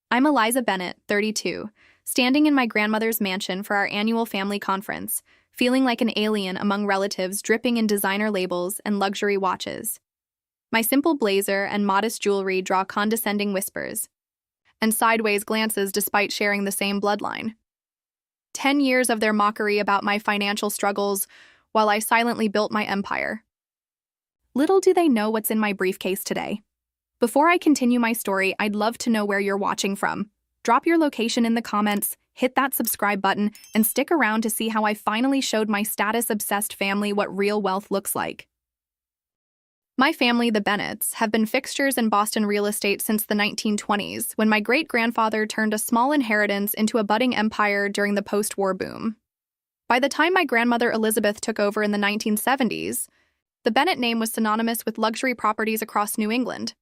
I'm Eliza Bennett, 32, standing in my grandmother's mansion for our annual family conference, feeling like an alien among relatives dripping in designer labels and luxury watches. My simple blazer and modest jewelry draw condescending whispers and sideways glances despite sharing the same bloodline. 10 years of their mockery about my financial struggles while I silently built my empire. Little do they know what's in my briefcase today. Before I continue my story, I'd love to know where you're watching from. Drop your location in the comments, hit that subscribe button, and stick around to see how I finally showed my status-obsessed family what real wealth looks like. My family, the Bennetts, have been fixtures in Boston real estate since the 1920s, when my great-grandfather turned a small inheritance into a budding empire during the post-war boom. By the time my grandmother Elizabeth took over in the 1970s, the Bennett name was synonymous with luxury properties across New England.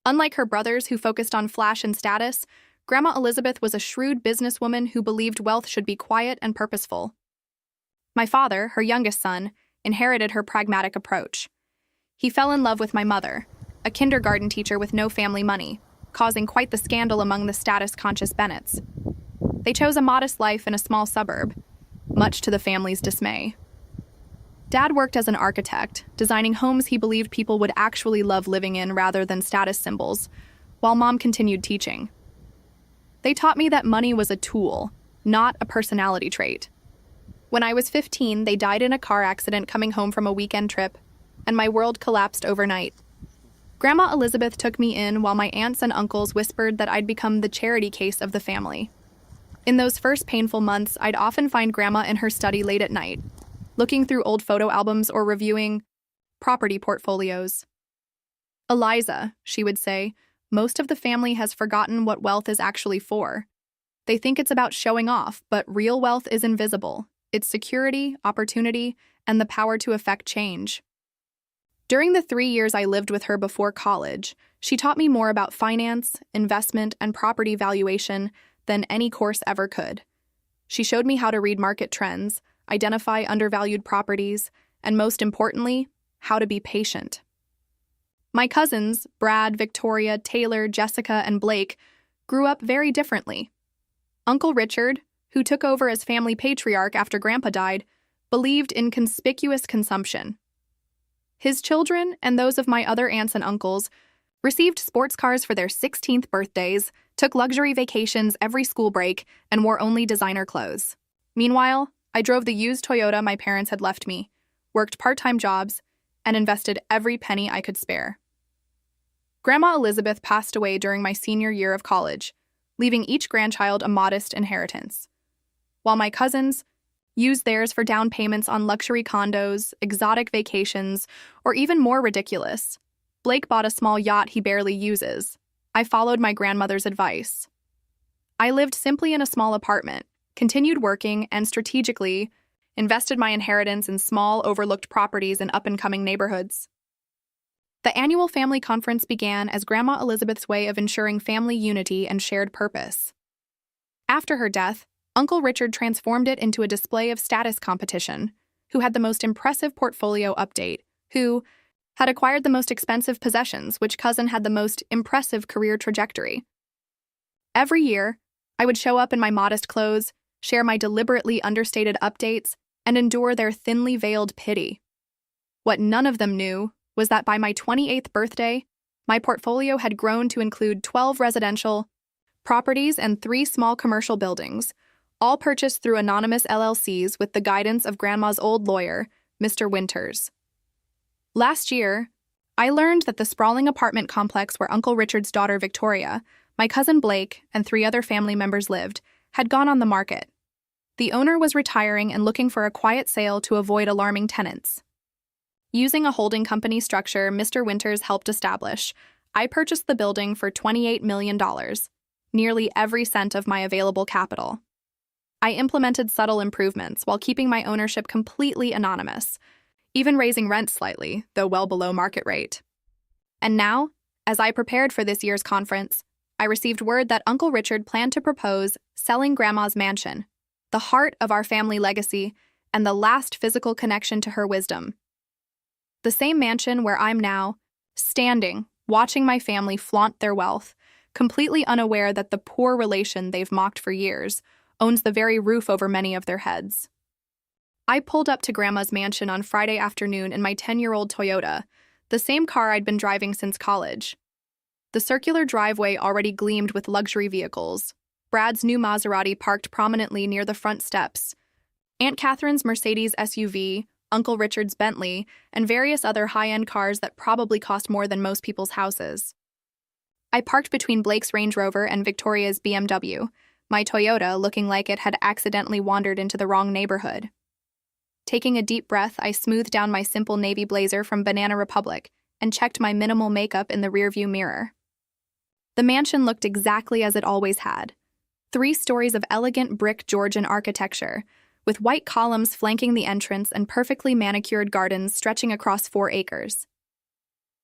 Unlike her brothers who focused on flash and status, Grandma Elizabeth was a shrewd businesswoman who believed wealth should be quiet and purposeful. My father, her youngest son, inherited her pragmatic approach. He fell in love with my mother, a kindergarten teacher with no family money, causing quite the scandal among the status-conscious Bennetts. They chose a modest life in a small suburb, much to the family's dismay. Dad worked as an architect, designing homes he believed people would actually love living in rather than status symbols, while Mom continued teaching. They taught me that money was a tool, not a personality trait. When I was 15, they died in a car accident coming home from a weekend trip, and my world collapsed overnight. Grandma Elizabeth took me in while my aunts and uncles whispered that I'd become the charity case of the family. In those first painful months, I'd often find Grandma in her study late at night, looking through old photo albums or reviewing property portfolios. "Eliza," she would say, "most of the family has forgotten what wealth is actually for. They think it's about showing off, but real wealth is invisible. It's security, opportunity, and the power to affect change." During the 3 years I lived with her before college, she taught me more about finance, investment, and property valuation than any course ever could. She showed me how to read market trends, identify undervalued properties, and most importantly, how to be patient. My cousins, Brad, Victoria, Taylor, Jessica, and Blake, grew up very differently. Uncle Richard, who took over as family patriarch after Grandpa died, believed in conspicuous consumption. His children, and those of my other aunts and uncles, received sports cars for their 16th birthdays, took luxury vacations every school break, and wore only designer clothes. Meanwhile, I drove the used Toyota my parents had left me, worked part-time jobs, and invested every penny I could spare. Grandma Elizabeth passed away during my senior year of college, leaving each grandchild a modest inheritance, while my cousins used theirs for down payments on luxury condos, exotic vacations, or even more ridiculous. Blake bought a small yacht he barely uses. I followed my grandmother's advice. I lived simply in a small apartment, continued working, and strategically invested my inheritance in small, overlooked properties in up-and-coming neighborhoods. The annual family conference began as Grandma Elizabeth's way of ensuring family unity and shared purpose. After her death, Uncle Richard transformed it into a display of status competition, who had the most impressive portfolio update, who had acquired the most expensive possessions, which cousin had the most impressive career trajectory. Every year, I would show up in my modest clothes, share my deliberately understated updates, and endure their thinly veiled pity. What none of them knew was that by my 28th birthday, my portfolio had grown to include 12 residential properties and 3 small commercial buildings, all purchased through anonymous LLCs with the guidance of Grandma's old lawyer, Mr. Winters. Last year, I learned that the sprawling apartment complex where Uncle Richard's daughter Victoria, my cousin Blake, and 3 other family members lived had gone on the market. The owner was retiring and looking for a quiet sale to avoid alarming tenants. Using a holding company structure Mr. Winters helped establish, I purchased the building for $28 million, nearly every cent of my available capital. I implemented subtle improvements while keeping my ownership completely anonymous, even raising rent slightly, though well below market rate. And now, as I prepared for this year's conference, I received word that Uncle Richard planned to propose selling Grandma's mansion, the heart of our family legacy and the last physical connection to her wisdom. The same mansion where I'm now, standing, watching my family flaunt their wealth, completely unaware that the poor relation they've mocked for years owns the very roof over many of their heads. I pulled up to Grandma's mansion on Friday afternoon in my 10-year-old Toyota, the same car I'd been driving since college. The circular driveway already gleamed with luxury vehicles. Brad's new Maserati parked prominently near the front steps. Aunt Catherine's Mercedes SUV, Uncle Richard's Bentley, and various other high-end cars that probably cost more than most people's houses. I parked between Blake's Range Rover and Victoria's BMW, my Toyota looking like it had accidentally wandered into the wrong neighborhood. Taking a deep breath, I smoothed down my simple navy blazer from Banana Republic and checked my minimal makeup in the rearview mirror. The mansion looked exactly as it always had. 3 stories of elegant brick Georgian architecture, with white columns flanking the entrance and perfectly manicured gardens stretching across 4 acres.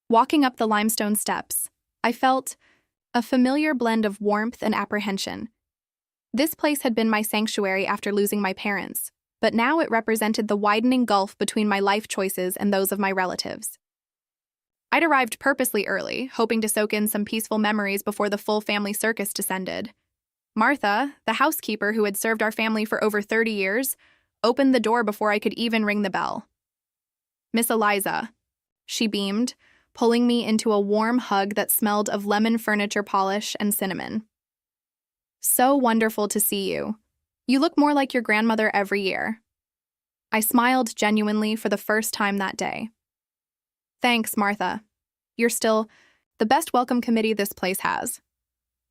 Walking up the limestone steps, I felt a familiar blend of warmth and apprehension. This place had been my sanctuary after losing my parents, but now it represented the widening gulf between my life choices and those of my relatives. I'd arrived purposely early, hoping to soak in some peaceful memories before the full family circus descended. Martha, the housekeeper who had served our family for over 30 years, opened the door before I could even ring the bell. "Miss Eliza," she beamed, pulling me into a warm hug that smelled of lemon furniture polish and cinnamon. "So wonderful to see you. You look more like your grandmother every year." I smiled genuinely for the first time that day. "Thanks, Martha. You're still the best welcome committee this place has."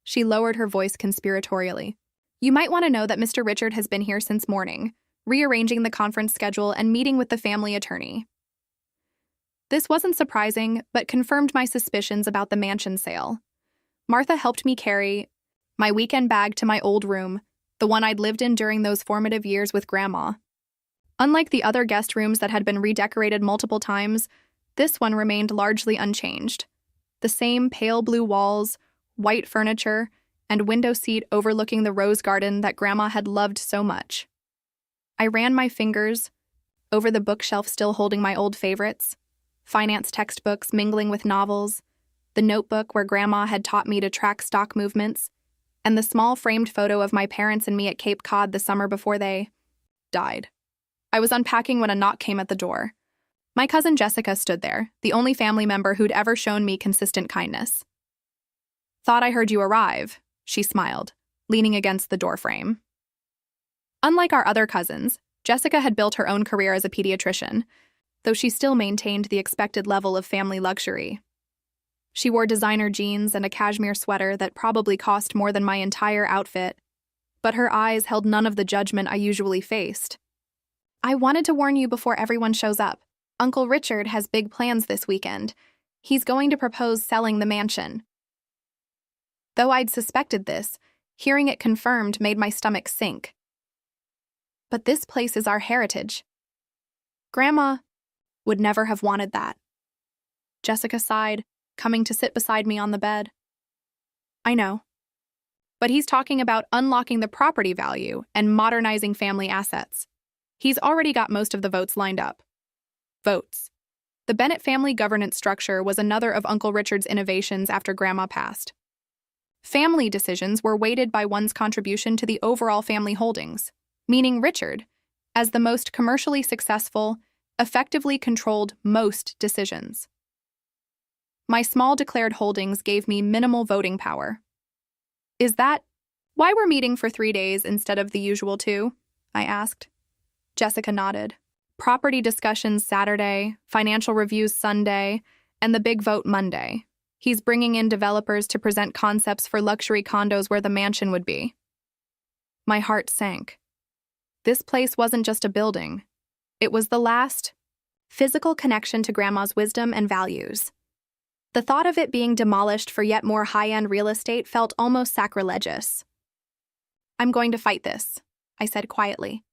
She lowered her voice conspiratorially. "You might want to know that Mr. Richard has been here since morning, rearranging the conference schedule and meeting with the family attorney." This wasn't surprising, but confirmed my suspicions about the mansion sale. Martha helped me carry my weekend bag to my old room, the one I'd lived in during those formative years with Grandma. Unlike the other guest rooms that had been redecorated multiple times, this one remained largely unchanged. The same pale blue walls, white furniture, and window seat overlooking the rose garden that Grandma had loved so much. I ran my fingers over the bookshelf still holding my old favorites, finance textbooks mingling with novels, the notebook where Grandma had taught me to track stock movements, and the small framed photo of my parents and me at Cape Cod the summer before they died. I was unpacking when a knock came at the door. My cousin Jessica stood there, the only family member who'd ever shown me consistent kindness. "Thought I heard you arrive," she smiled, leaning against the doorframe. Unlike our other cousins, Jessica had built her own career as a pediatrician, though she still maintained the expected level of family luxury. She wore designer jeans and a cashmere sweater that probably cost more than my entire outfit, but her eyes held none of the judgment I usually faced. "I wanted to warn you before everyone shows up. Uncle Richard has big plans this weekend. He's going to propose selling the mansion." Though I'd suspected this, hearing it confirmed made my stomach sink. "But this place is our heritage. Grandma would never have wanted that." Jessica sighed, coming to sit beside me on the bed. "I know. But he's talking about unlocking the property value and modernizing family assets. He's already got most of the votes lined up." Votes. The Bennett family governance structure was another of Uncle Richard's innovations after Grandma passed. Family decisions were weighted by one's contribution to the overall family holdings, meaning Richard, as the most commercially successful, effectively controlled most decisions. My small declared holdings gave me minimal voting power. "Is that why we're meeting for 3 days instead of the usual 2? I asked. Jessica nodded. "Property discussions Saturday, financial reviews Sunday, and the big vote Monday. He's bringing in developers to present concepts for luxury condos where the mansion would be." My heart sank. This place wasn't just a building. It was the last physical connection to Grandma's wisdom and values. The thought of it being demolished for yet more high-end real estate felt almost sacrilegious. "I'm going to fight this," I said quietly.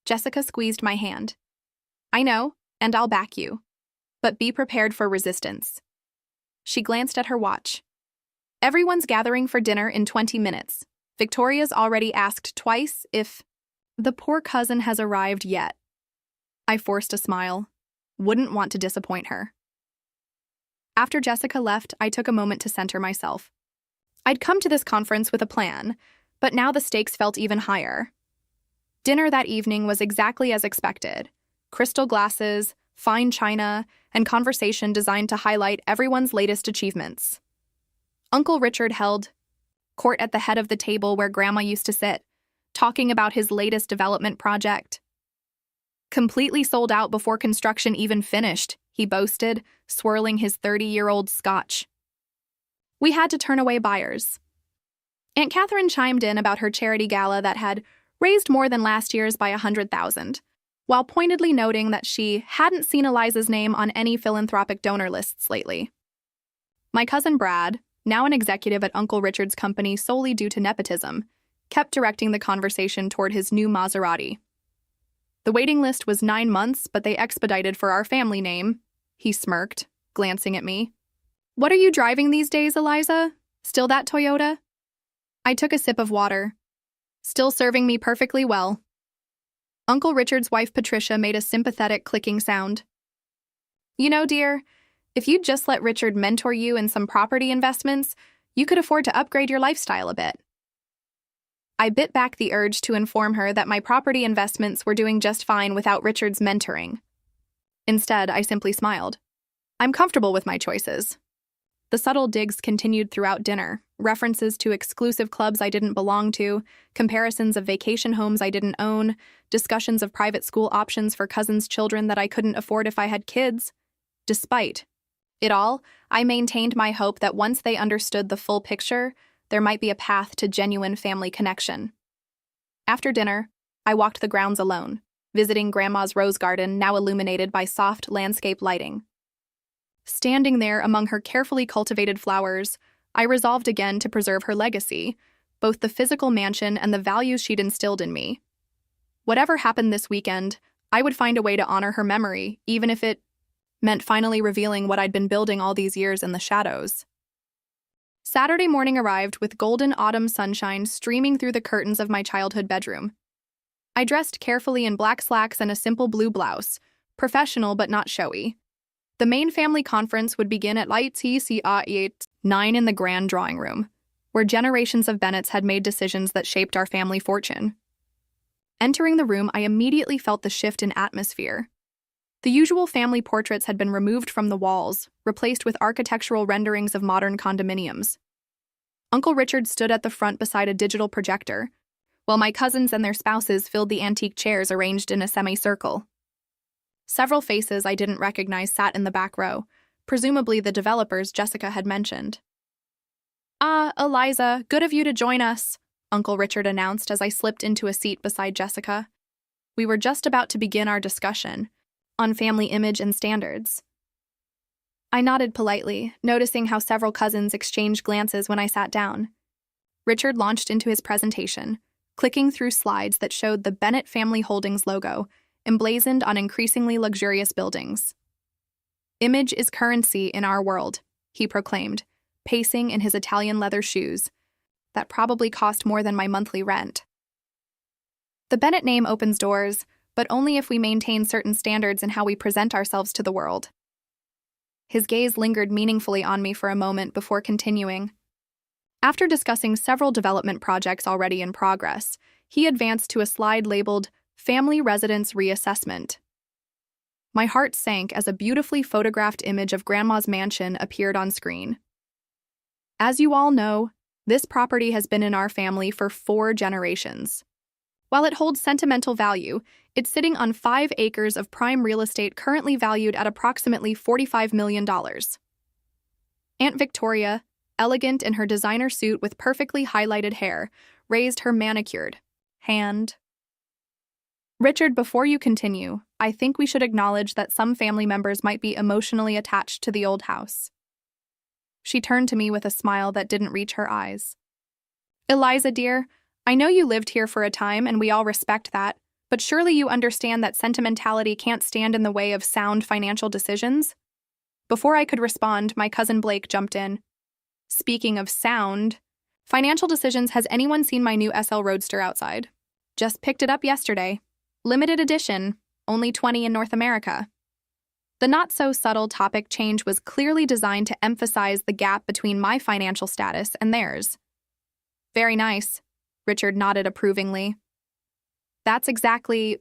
Jessica squeezed my hand. "I know, and I'll back you. But be prepared for resistance." She glanced at her watch. "Everyone's gathering for dinner in 20 minutes. Victoria's already asked twice if the poor cousin has arrived yet." I forced a smile. Wouldn't want to disappoint her. After Jessica left, I took a moment to center myself. I'd come to this conference with a plan, but now the stakes felt even higher. Dinner that evening was exactly as expected. Crystal glasses, fine china, and conversation designed to highlight everyone's latest achievements. Uncle Richard held court at the head of the table where Grandma used to sit, talking about his latest development project. Completely sold out before construction even finished, he boasted, swirling his 30-year-old scotch. We had to turn away buyers. Aunt Catherine chimed in about her charity gala that had raised more than last year's by $100,000, while pointedly noting that she hadn't seen Eliza's name on any philanthropic donor lists lately. My cousin Brad, now an executive at Uncle Richard's company solely due to nepotism, kept directing the conversation toward his new Maserati. The waiting list was 9 months, but they expedited for our family name, he smirked, glancing at me. What are you driving these days, Eliza? Still that Toyota? I took a sip of water. Still serving me perfectly well. Uncle Richard's wife Patricia made a sympathetic clicking sound. You know, dear, if you'd just let Richard mentor you in some property investments, you could afford to upgrade your lifestyle a bit. I bit back the urge to inform her that my property investments were doing just fine without Richard's mentoring. Instead, I simply smiled. I'm comfortable with my choices. The subtle digs continued throughout dinner, references to exclusive clubs I didn't belong to, comparisons of vacation homes I didn't own, discussions of private school options for cousins' children that I couldn't afford if I had kids. Despite it all, I maintained my hope that once they understood the full picture, there might be a path to genuine family connection. After dinner, I walked the grounds alone, visiting Grandma's rose garden now illuminated by soft landscape lighting. Standing there among her carefully cultivated flowers, I resolved again to preserve her legacy, both the physical mansion and the values she'd instilled in me. Whatever happened this weekend, I would find a way to honor her memory, even if it meant finally revealing what I'd been building all these years in the shadows. Saturday morning arrived with golden autumn sunshine streaming through the curtains of my childhood bedroom. I dressed carefully in black slacks and a simple blue blouse, professional but not showy. The main family conference would begin at 9 in the grand drawing room, where generations of Bennetts had made decisions that shaped our family fortune. Entering the room, I immediately felt the shift in atmosphere. The usual family portraits had been removed from the walls, replaced with architectural renderings of modern condominiums. Uncle Richard stood at the front beside a digital projector, while my cousins and their spouses filled the antique chairs arranged in a semicircle. Several faces I didn't recognize sat in the back row, presumably the developers Jessica had mentioned. "Ah, Eliza, good of you to join us," Uncle Richard announced as I slipped into a seat beside Jessica. We were just about to begin our discussion on family image and standards. I nodded politely, noticing how several cousins exchanged glances when I sat down. Richard launched into his presentation, clicking through slides that showed the Bennett Family Holdings logo, emblazoned on increasingly luxurious buildings. "Image is currency in our world," he proclaimed, pacing in his Italian leather shoes. That probably cost more than my monthly rent. The Bennett name opens doors, but only if we maintain certain standards in how we present ourselves to the world. His gaze lingered meaningfully on me for a moment before continuing. After discussing several development projects already in progress, he advanced to a slide labeled Family Residence Reassessment. My heart sank as a beautifully photographed image of Grandma's mansion appeared on screen. As you all know, this property has been in our family for 4 generations. While it holds sentimental value, it's sitting on 5 acres of prime real estate currently valued at approximately $45 million. Aunt Victoria, elegant in her designer suit with perfectly highlighted hair, raised her manicured hand. "Richard, before you continue, I think we should acknowledge that some family members might be emotionally attached to the old house." She turned to me with a smile that didn't reach her eyes. "Eliza, dear, I know you lived here for a time and we all respect that, but surely you understand that sentimentality can't stand in the way of sound financial decisions?" Before I could respond, my cousin Blake jumped in. "Speaking of sound, financial decisions, has anyone seen my new SL Roadster outside? Just picked it up yesterday. Limited edition, only 20 in North America." The not-so-subtle topic change was clearly designed to emphasize the gap between my financial status and theirs. Very nice, Richard nodded approvingly. That's exactly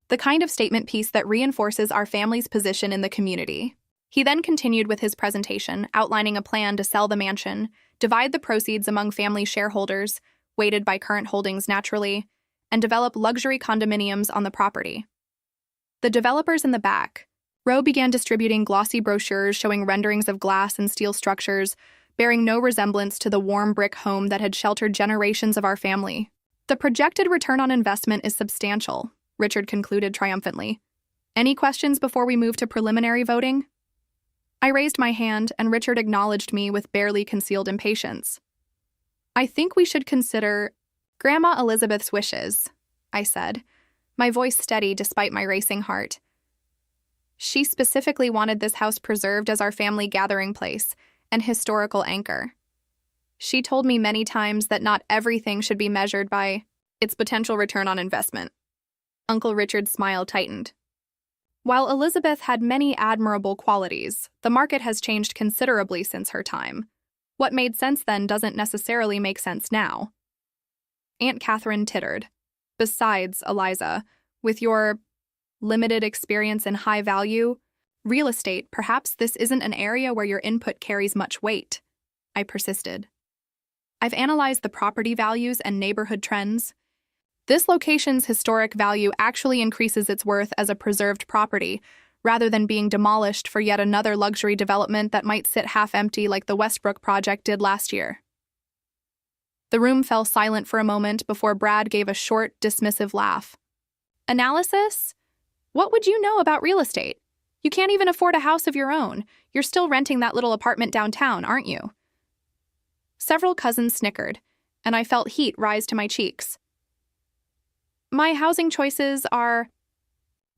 the kind of statement piece that reinforces our family's position in the community. He then continued with his presentation, outlining a plan to sell the mansion, divide the proceeds among family shareholders, weighted by current holdings naturally, and develop luxury condominiums on the property. The developers in the back row began distributing glossy brochures showing renderings of glass and steel structures, bearing no resemblance to the warm brick home that had sheltered generations of our family. The projected return on investment is substantial, Richard concluded triumphantly. Any questions before we move to preliminary voting? I raised my hand, and Richard acknowledged me with barely concealed impatience. I think we should consider Grandma Elizabeth's wishes, I said, my voice steady despite my racing heart. She specifically wanted this house preserved as our family gathering place and historical anchor. She told me many times that not everything should be measured by its potential return on investment. Uncle Richard's smile tightened. While Elizabeth had many admirable qualities, the market has changed considerably since her time. What made sense then doesn't necessarily make sense now. Aunt Catherine tittered. Besides, Eliza, with your limited experience in high value real estate, perhaps this isn't an area where your input carries much weight, I persisted. I've analyzed the property values and neighborhood trends. This location's historic value actually increases its worth as a preserved property, rather than being demolished for yet another luxury development that might sit half-empty like the Westbrook project did last year. The room fell silent for a moment before Brad gave a short, dismissive laugh. Analysis? What would you know about real estate? You can't even afford a house of your own. You're still renting that little apartment downtown, aren't you? Several cousins snickered, and I felt heat rise to my cheeks. My housing choices are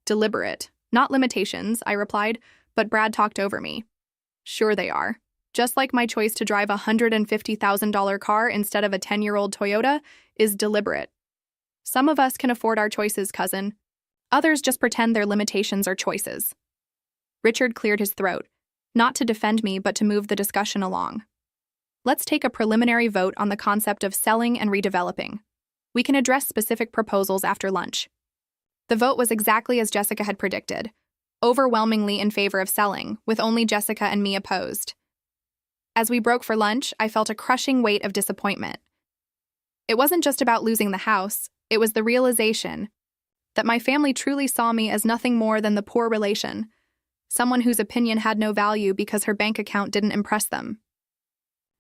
deliberate, not limitations, I replied, but Brad talked over me. Sure they are. Just like my choice to drive a $150,000 car instead of a 10-year-old Toyota is deliberate. Some of us can afford our choices, cousin. Others just pretend their limitations are choices. Richard cleared his throat, not to defend me but to move the discussion along. Let's take a preliminary vote on the concept of selling and redeveloping. We can address specific proposals after lunch. The vote was exactly as Jessica had predicted, overwhelmingly in favor of selling, with only Jessica and me opposed. As we broke for lunch, I felt a crushing weight of disappointment. It wasn't just about losing the house, it was the realization that my family truly saw me as nothing more than the poor relation, someone whose opinion had no value because her bank account didn't impress them.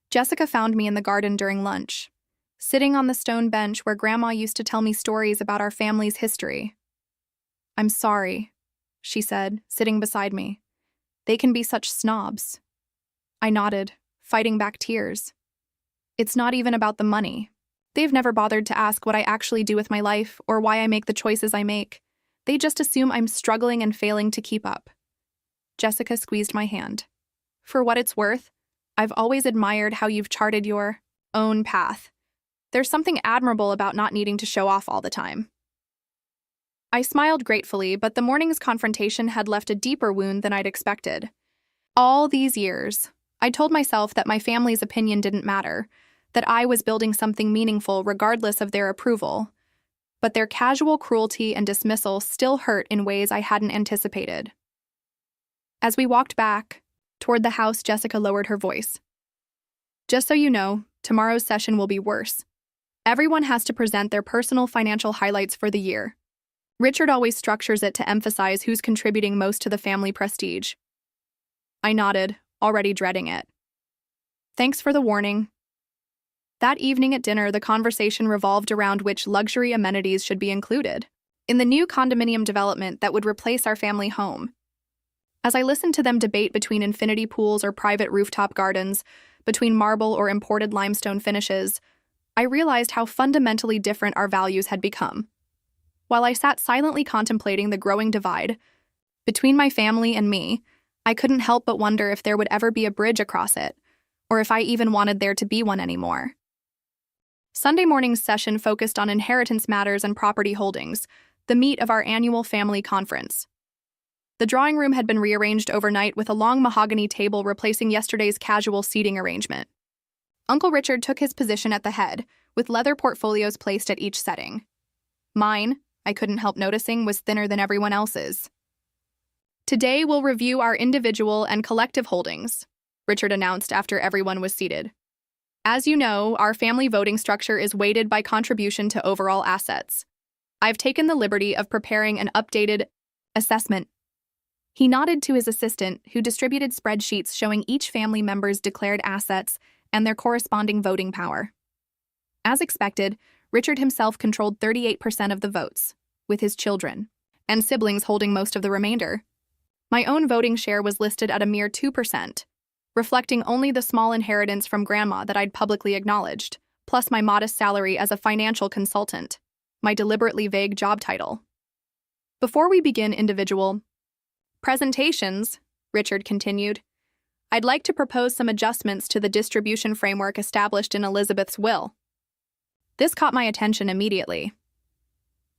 Jessica found me in the garden during lunch, sitting on the stone bench where Grandma used to tell me stories about our family's history. I'm sorry, she said, sitting beside me. They can be such snobs. I nodded, fighting back tears. It's not even about the money. They've never bothered to ask what I actually do with my life or why I make the choices I make. They just assume I'm struggling and failing to keep up. Jessica squeezed my hand. For what it's worth, I've always admired how you've charted your own path. There's something admirable about not needing to show off all the time. I smiled gratefully, but the morning's confrontation had left a deeper wound than I'd expected. All these years, I told myself that my family's opinion didn't matter, that I was building something meaningful regardless of their approval. But their casual cruelty and dismissal still hurt in ways I hadn't anticipated. As we walked back toward the house, Jessica lowered her voice. Just so you know, tomorrow's session will be worse. Everyone has to present their personal financial highlights for the year. Richard always structures it to emphasize who's contributing most to the family prestige. I nodded, already dreading it. Thanks for the warning. That evening at dinner, the conversation revolved around which luxury amenities should be included in the new condominium development that would replace our family home. As I listened to them debate between infinity pools or private rooftop gardens, between marble or imported limestone finishes, I realized how fundamentally different our values had become. While I sat silently contemplating the growing divide between my family and me, I couldn't help but wonder if there would ever be a bridge across it, or if I even wanted there to be one anymore. Sunday morning's session focused on inheritance matters and property holdings, the meat of our annual family conference. The drawing room had been rearranged overnight with a long mahogany table replacing yesterday's casual seating arrangement. Uncle Richard took his position at the head, with leather portfolios placed at each setting. Mine, I couldn't help noticing, was thinner than everyone else's. "Today we'll review our individual and collective holdings," Richard announced after everyone was seated. "As you know, our family voting structure is weighted by contribution to overall assets. I've taken the liberty of preparing an updated assessment." He nodded to his assistant, who distributed spreadsheets showing each family member's declared assets and their corresponding voting power. As expected, Richard himself controlled 38% of the votes, with his children and siblings holding most of the remainder. My own voting share was listed at a mere 2%, reflecting only the small inheritance from Grandma that I'd publicly acknowledged, plus my modest salary as a financial consultant, my deliberately vague job title. "Before we begin individual presentations," Richard continued, "I'd like to propose some adjustments to the distribution framework established in Elizabeth's will." This caught my attention immediately.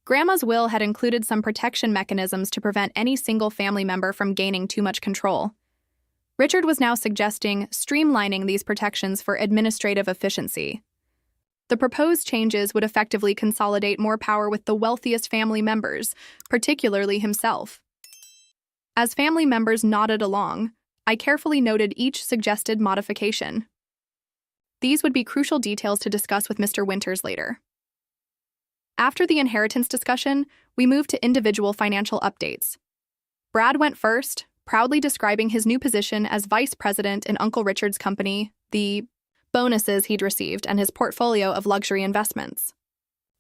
Grandma's will had included some protection mechanisms to prevent any single family member from gaining too much control. Richard was now suggesting streamlining these protections for administrative efficiency. The proposed changes would effectively consolidate more power with the wealthiest family members, particularly himself. As family members nodded along, I carefully noted each suggested modification. These would be crucial details to discuss with Mr. Winters later. After the inheritance discussion, we moved to individual financial updates. Brad went first, proudly describing his new position as vice president in Uncle Richard's company, the bonuses he'd received, and his portfolio of luxury investments.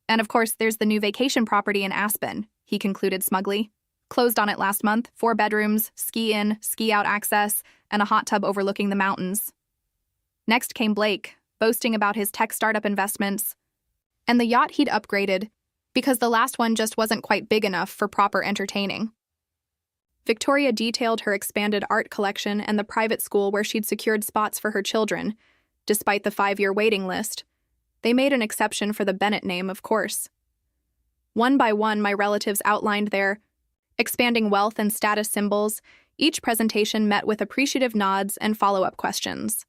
"And of course, there's the new vacation property in Aspen," he concluded smugly. "Closed on it last month, 4 bedrooms, ski-in, ski-out access, and a hot tub overlooking the mountains." Next came Blake, boasting about his tech startup investments and the yacht he'd upgraded because the last one just wasn't quite big enough for proper entertaining. Victoria detailed her expanded art collection and the private school where she'd secured spots for her children, despite the 5-year waiting list. They made an exception for the Bennett name, of course. One by one, my relatives outlined their expanding wealth and status symbols, each presentation met with appreciative nods and follow-up questions.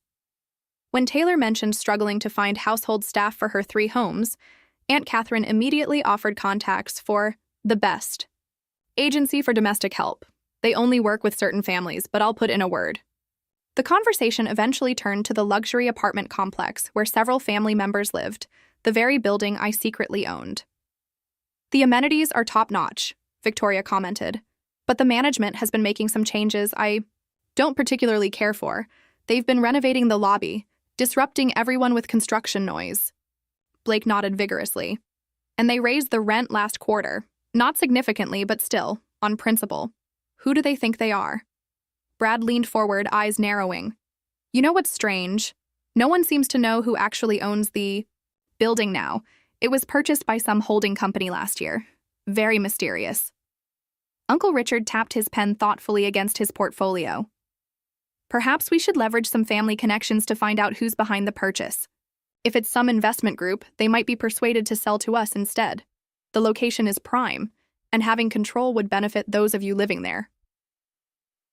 When Taylor mentioned struggling to find household staff for her 3 homes, Aunt Catherine immediately offered contacts for the best agency for domestic help. They only work with certain families, but I'll put in a word. The conversation eventually turned to the luxury apartment complex where several family members lived, the very building I secretly owned. "The amenities are top-notch," Victoria commented, "but the management has been making some changes I don't particularly care for. They've been renovating the lobby, disrupting everyone with construction noise." Blake nodded vigorously. "And they raised the rent last quarter. Not significantly, but still, on principle. Who do they think they are?" Brad leaned forward, eyes narrowing. "You know what's strange? No one seems to know who actually owns the building now. It was purchased by some holding company last year. Very mysterious." Uncle Richard tapped his pen thoughtfully against his portfolio. "Perhaps we should leverage some family connections to find out who's behind the purchase. If it's some investment group, they might be persuaded to sell to us instead. The location is prime, and having control would benefit those of you living there."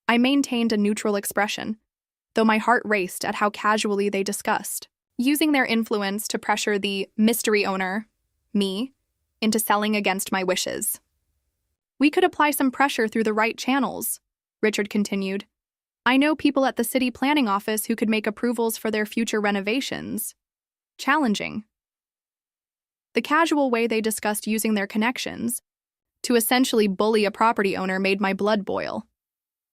I maintained a neutral expression, though my heart raced at how casually they discussed, using their influence to pressure the mystery owner, me, into selling against my wishes. "We could apply some pressure through the right channels," Richard continued. "I know people at the city planning office who could make approvals for their future renovations challenging." The casual way they discussed using their connections to essentially bully a property owner made my blood boil.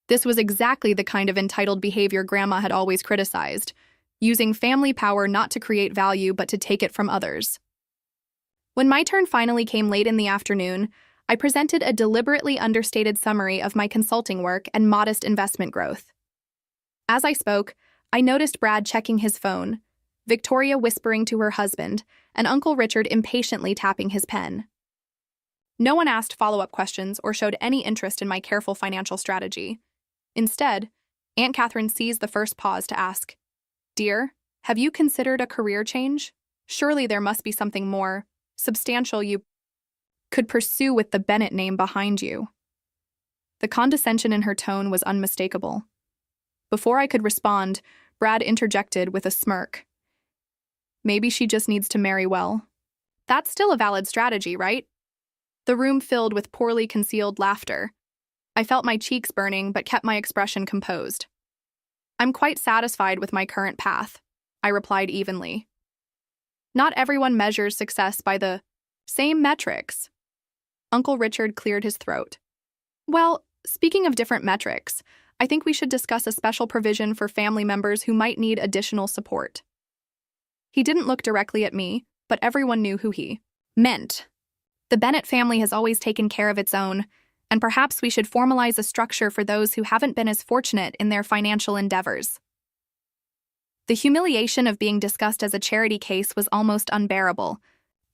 This was exactly the kind of entitled behavior Grandma had always criticized, using family power not to create value but to take it from others. When my turn finally came late in the afternoon, I presented a deliberately understated summary of my consulting work and modest investment growth. As I spoke, I noticed Brad checking his phone, Victoria whispering to her husband, and Uncle Richard impatiently tapping his pen. No one asked follow-up questions or showed any interest in my careful financial strategy. Instead, Aunt Catherine seized the first pause to ask, "Dear, have you considered a career change? Surely there must be something more substantial you could pursue with the Bennett name behind you." The condescension in her tone was unmistakable. Before I could respond, Brad interjected with a smirk. Maybe she just needs to marry well. That's still a valid strategy, right? The room filled with poorly concealed laughter. I felt my cheeks burning but kept my expression composed. I'm quite satisfied with my current path, I replied evenly. Not everyone measures success by the same metrics. Uncle Richard cleared his throat. Well, speaking of different metrics, I think we should discuss a special provision for family members who might need additional support. He didn't look directly at me, but everyone knew who he meant. The Bennett family has always taken care of its own, and perhaps we should formalize a structure for those who haven't been as fortunate in their financial endeavors. The humiliation of being discussed as a charity case was almost unbearable.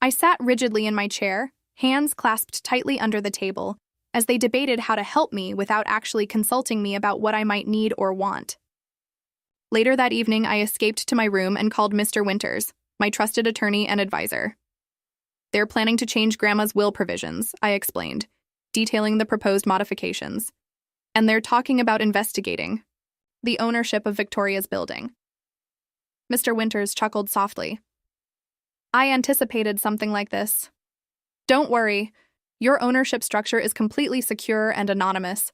I sat rigidly in my chair, hands clasped tightly under the table, as they debated how to help me without actually consulting me about what I might need or want. Later that evening, I escaped to my room and called Mr. Winters, my trusted attorney and advisor. They're planning to change Grandma's will provisions, I explained, detailing the proposed modifications. And they're talking about investigating the ownership of Victoria's building. Mr. Winters chuckled softly. I anticipated something like this. Don't worry. Your ownership structure is completely secure and anonymous.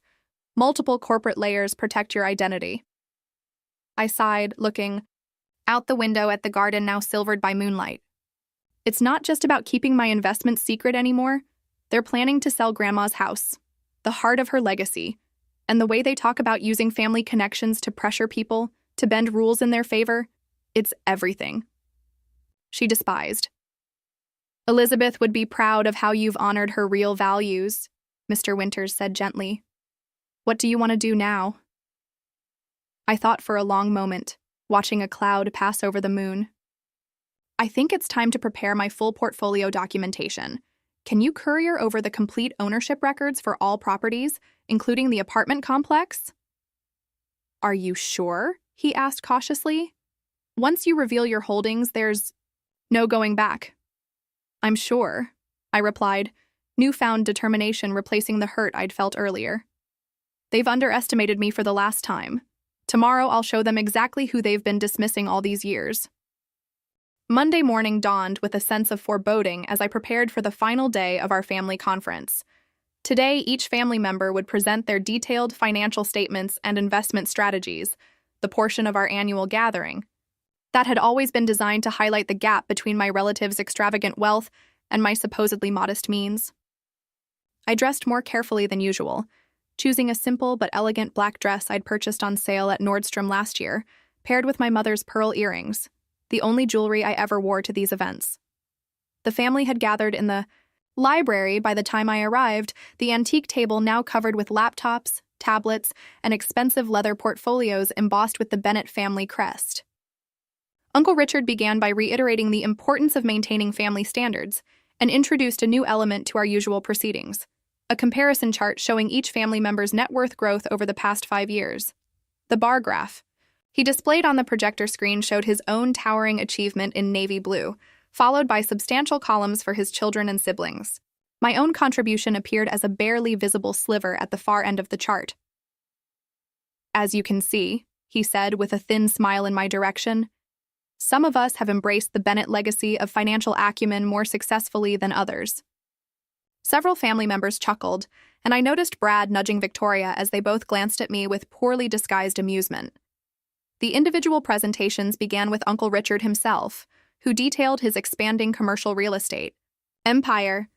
Multiple corporate layers protect your identity. I sighed, looking out the window at the garden now silvered by moonlight. It's not just about keeping my investments secret anymore. They're planning to sell Grandma's house, the heart of her legacy, and the way they talk about using family connections to pressure people, to bend rules in their favor, it's everything. She despised. Elizabeth would be proud of how you've honored her real values, Mr. Winters said gently. What do you want to do now? I thought for a long moment, watching a cloud pass over the moon. I think it's time to prepare my full portfolio documentation. Can you courier over the complete ownership records for all properties, including the apartment complex? Are you sure? He asked cautiously. Once you reveal your holdings, there's no going back. I'm sure, I replied, newfound determination replacing the hurt I'd felt earlier. They've underestimated me for the last time. Tomorrow I'll show them exactly who they've been dismissing all these years. Monday morning dawned with a sense of foreboding as I prepared for the final day of our family conference. Today, each family member would present their detailed financial statements and investment strategies, the portion of our annual gathering that had always been designed to highlight the gap between my relatives' extravagant wealth and my supposedly modest means. I dressed more carefully than usual, choosing a simple but elegant black dress I'd purchased on sale at Nordstrom last year, paired with my mother's pearl earrings, the only jewelry I ever wore to these events. The family had gathered in the library by the time I arrived, the antique table now covered with laptops, tablets, and expensive leather portfolios embossed with the Bennett family crest. Uncle Richard began by reiterating the importance of maintaining family standards and introduced a new element to our usual proceedings, a comparison chart showing each family member's net worth growth over the past 5 years. The bar graph he displayed on the projector screen showed his own towering achievement in navy blue, followed by substantial columns for his children and siblings. My own contribution appeared as a barely visible sliver at the far end of the chart. As you can see, he said with a thin smile in my direction, some of us have embraced the Bennett legacy of financial acumen more successfully than others. Several family members chuckled, and I noticed Brad nudging Victoria as they both glanced at me with poorly disguised amusement. The individual presentations began with Uncle Richard himself, who detailed his expanding commercial real estate empire,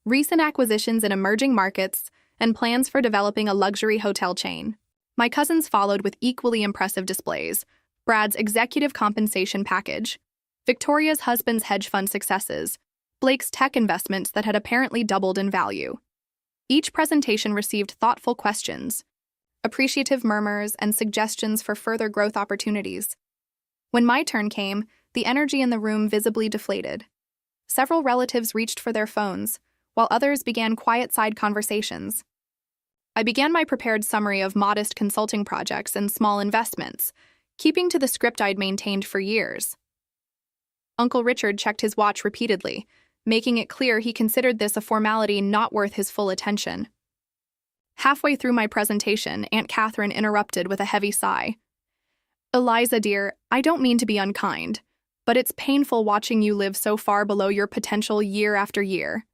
recent acquisitions in emerging markets, and plans for developing a luxury hotel chain. My cousins followed with equally impressive displays: Brad's executive compensation package, Victoria's husband's hedge fund successes, Blake's tech investments that had apparently doubled in value. Each presentation received thoughtful questions, appreciative murmurs, and suggestions for further growth opportunities. When my turn came, the energy in the room visibly deflated. Several relatives reached for their phones, while others began quiet side conversations. I began my prepared summary of modest consulting projects and small investments, keeping to the script I'd maintained for years. Uncle Richard checked his watch repeatedly, making it clear he considered this a formality not worth his full attention. Halfway through my presentation, Aunt Catherine interrupted with a heavy sigh. Eliza, dear, I don't mean to be unkind, but it's painful watching you live so far below your potential year after year.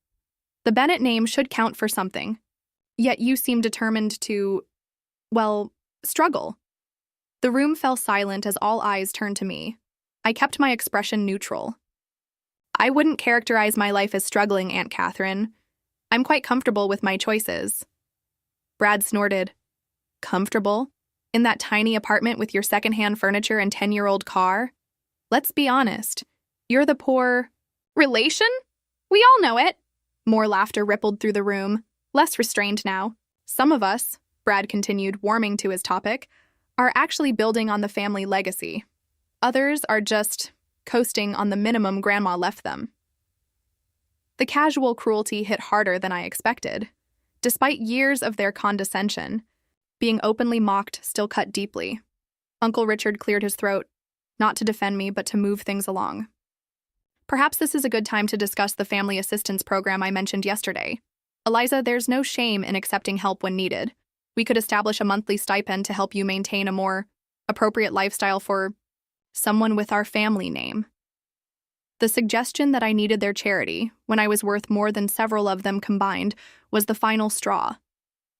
The Bennett name should count for something, yet you seem determined to, well, struggle. The room fell silent as all eyes turned to me. I kept my expression neutral. I wouldn't characterize my life as struggling, Aunt Catherine. I'm quite comfortable with my choices. Brad snorted. Comfortable? In that tiny apartment with your secondhand furniture and 10-year-old car? Let's be honest. You're the poor relation? We all know it. More laughter rippled through the room, less restrained now. Some of us, Brad continued, warming to his topic, are actually building on the family legacy. Others are just coasting on the minimum Grandma left them. The casual cruelty hit harder than I expected. Despite years of their condescension, being openly mocked still cut deeply. Uncle Richard cleared his throat, not to defend me, but to move things along. Perhaps this is a good time to discuss the family assistance program I mentioned yesterday. Eliza, there's no shame in accepting help when needed. We could establish a monthly stipend to help you maintain a more appropriate lifestyle for someone with our family name. The suggestion that I needed their charity, when I was worth more than several of them combined, was the final straw.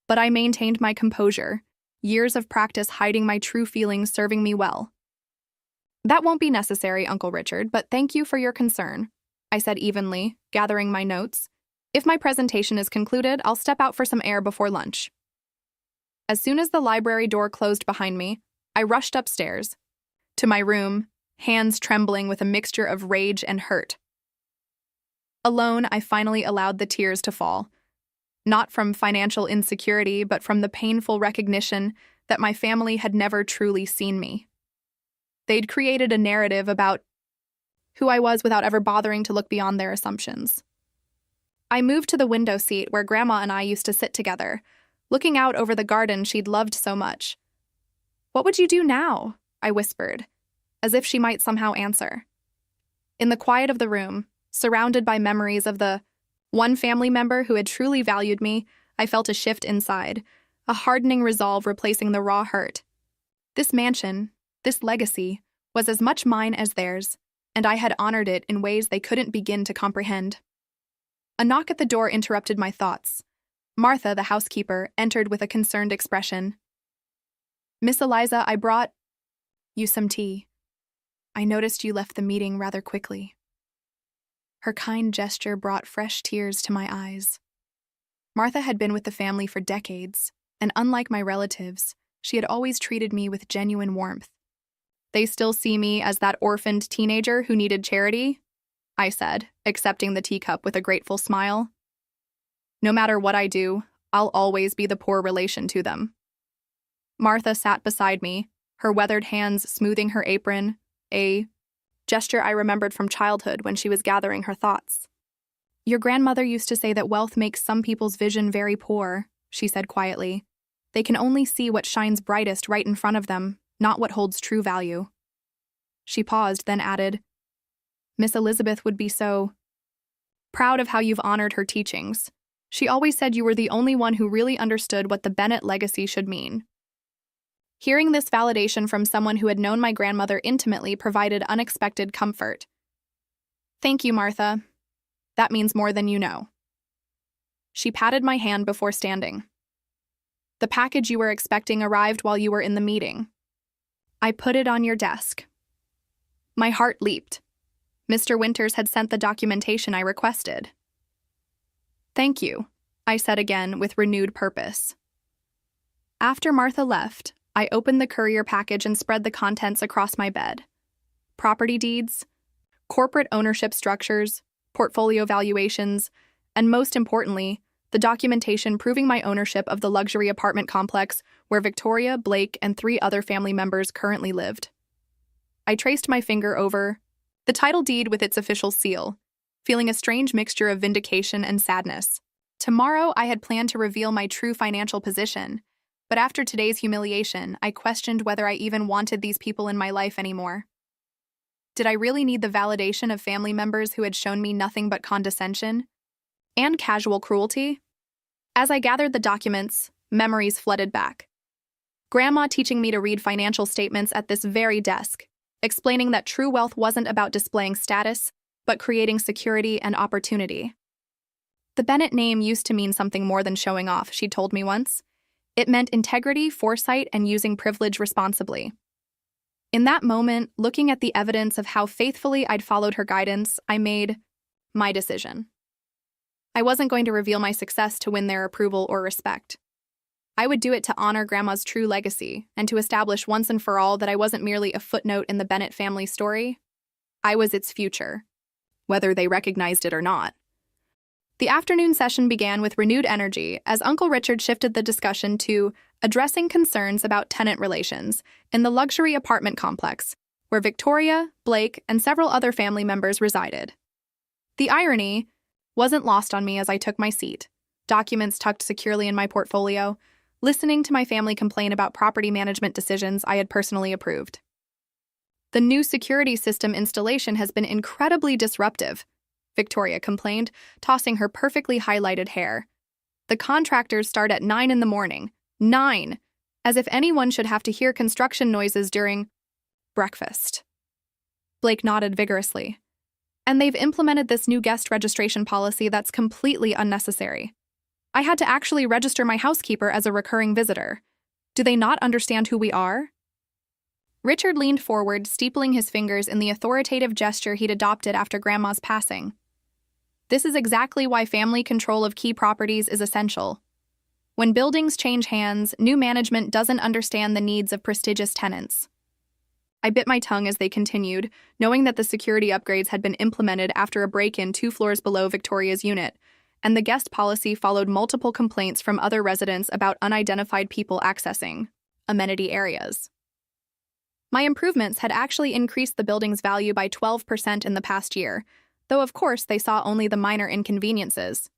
But I maintained my composure, years of practice hiding my true feelings serving me well. That won't be necessary, Uncle Richard, but thank you for your concern, I said evenly, gathering my notes. If my presentation is concluded, I'll step out for some air before lunch. As soon as the library door closed behind me, I rushed upstairs to my room, hands trembling with a mixture of rage and hurt. Alone, I finally allowed the tears to fall, not from financial insecurity, but from the painful recognition that my family had never truly seen me. They'd created a narrative about who I was without ever bothering to look beyond their assumptions. I moved to the window seat where Grandma and I used to sit together, looking out over the garden she'd loved so much. What would you do now? I whispered, as if she might somehow answer. In the quiet of the room, surrounded by memories of the one family member who had truly valued me, I felt a shift inside, a hardening resolve replacing the raw hurt. This mansion, this legacy, was as much mine as theirs, and I had honored it in ways they couldn't begin to comprehend. A knock at the door interrupted my thoughts. Martha, the housekeeper, entered with a concerned expression. Miss Eliza, I brought you some tea. I noticed you left the meeting rather quickly. Her kind gesture brought fresh tears to my eyes. Martha had been with the family for decades, and unlike my relatives, she had always treated me with genuine warmth. They still see me as that orphaned teenager who needed charity, I said, accepting the teacup with a grateful smile. No matter what I do, I'll always be the poor relation to them. Martha sat beside me, her weathered hands smoothing her apron, a gesture I remembered from childhood when she was gathering her thoughts. Your grandmother used to say that wealth makes some people's vision very poor, she said quietly. They can only see what shines brightest right in front of them, not what holds true value. She paused, then added, Miss Elizabeth would be so proud of how you've honored her teachings. She always said you were the only one who really understood what the Bennett legacy should mean. Hearing this validation from someone who had known my grandmother intimately provided unexpected comfort. Thank you, Martha. That means more than you know. She patted my hand before standing. The package you were expecting arrived while you were in the meeting. I put it on your desk. My heart leaped. Mr. Winters had sent the documentation I requested. Thank you, I said again with renewed purpose. After Martha left, I opened the courier package and spread the contents across my bed. Property deeds, corporate ownership structures, portfolio valuations, and most importantly, the documentation proving my ownership of the luxury apartment complex where Victoria, Blake, and 3 other family members currently lived. I traced my finger over the title deed with its official seal, feeling a strange mixture of vindication and sadness. Tomorrow, I had planned to reveal my true financial position, but after today's humiliation, I questioned whether I even wanted these people in my life anymore. Did I really need the validation of family members who had shown me nothing but condescension and casual cruelty? As I gathered the documents, Memories flooded back. Grandma teaching me to read financial statements at this very desk, explaining that true wealth wasn't about displaying status, but creating security and opportunity. The Bennett name used to mean something more than showing off, she told me once. It meant integrity, foresight, and using privilege responsibly. In that moment, looking at the evidence of how faithfully I'd followed her guidance, I made my decision. I wasn't going to reveal my success to win their approval or respect. I would do it to honor Grandma's true legacy and to establish once and for all that I wasn't merely a footnote in the Bennett family story. I was its future, whether they recognized it or not. The afternoon session began with renewed energy as Uncle Richard shifted the discussion to addressing concerns about tenant relations in the luxury apartment complex, where Victoria, Blake, and several other family members resided. The irony wasn't lost on me as I took my seat, documents tucked securely in my portfolio, listening to my family complain about property management decisions I had personally approved. The new security system installation has been incredibly disruptive, Victoria complained, tossing her perfectly highlighted hair. The contractors start at 9 in the morning. 9! As if anyone should have to hear construction noises during breakfast. Blake nodded vigorously. And they've implemented this new guest registration policy that's completely unnecessary. I had to actually register my housekeeper as a recurring visitor. Do they not understand who we are? Richard leaned forward, steepling his fingers in the authoritative gesture he'd adopted after Grandma's passing. This is exactly why family control of key properties is essential. When buildings change hands, new management doesn't understand the needs of prestigious tenants. I bit my tongue as they continued, knowing that the security upgrades had been implemented after a break-in 2 floors below Victoria's unit, and the guest policy followed multiple complaints from other residents about unidentified people accessing amenity areas. My improvements had actually increased the building's value by 12% in the past year, though of course they saw only the minor inconveniences.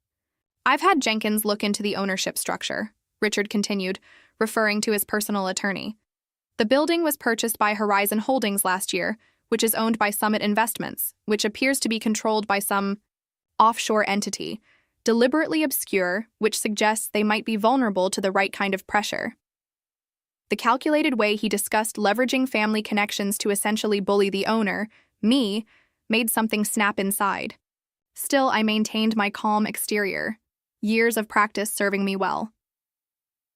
I've had Jenkins look into the ownership structure, Richard continued, referring to his personal attorney. The building was purchased by Horizon Holdings last year, which is owned by Summit Investments, which appears to be controlled by some offshore entity, deliberately obscure, which suggests they might be vulnerable to the right kind of pressure. The calculated way he discussed leveraging family connections to essentially bully the owner, me, made something snap inside. Still, I maintained my calm exterior, years of practice serving me well.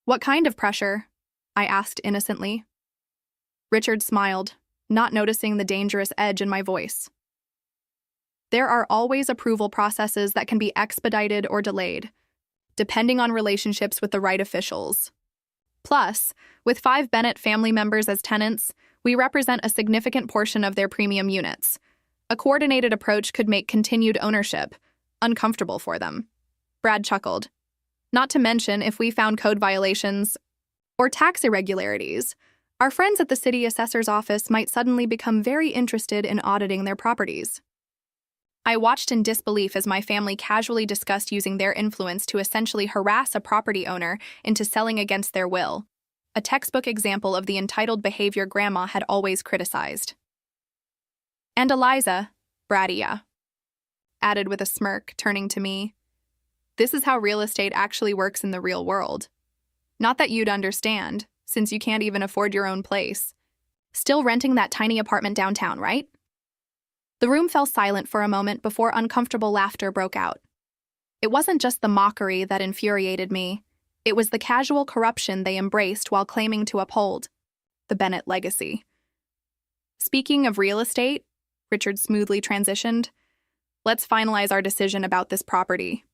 What kind of pressure? I asked innocently. Richard smiled, not noticing the dangerous edge in my voice. There are always approval processes that can be expedited or delayed, depending on relationships with the right officials. Plus, with 5 Bennett family members as tenants, we represent a significant portion of their premium units. A coordinated approach could make continued ownership uncomfortable for them. Brad chuckled. Not to mention if we found code violations or tax irregularities, our friends at the city assessor's office might suddenly become very interested in auditing their properties. I watched in disbelief as my family casually discussed using their influence to essentially harass a property owner into selling against their will, a textbook example of the entitled behavior Grandma had always criticized. And Eliza, Bradia, added with a smirk, turning to me. This is how real estate actually works in the real world. Not that you'd understand, since you can't even afford your own place. Still renting that tiny apartment downtown, right? The room fell silent for a moment before uncomfortable laughter broke out. It wasn't just the mockery that infuriated me. It was the casual corruption they embraced while claiming to uphold the Bennett legacy. Speaking of real estate, Richard smoothly transitioned, let's finalize our decision about this property.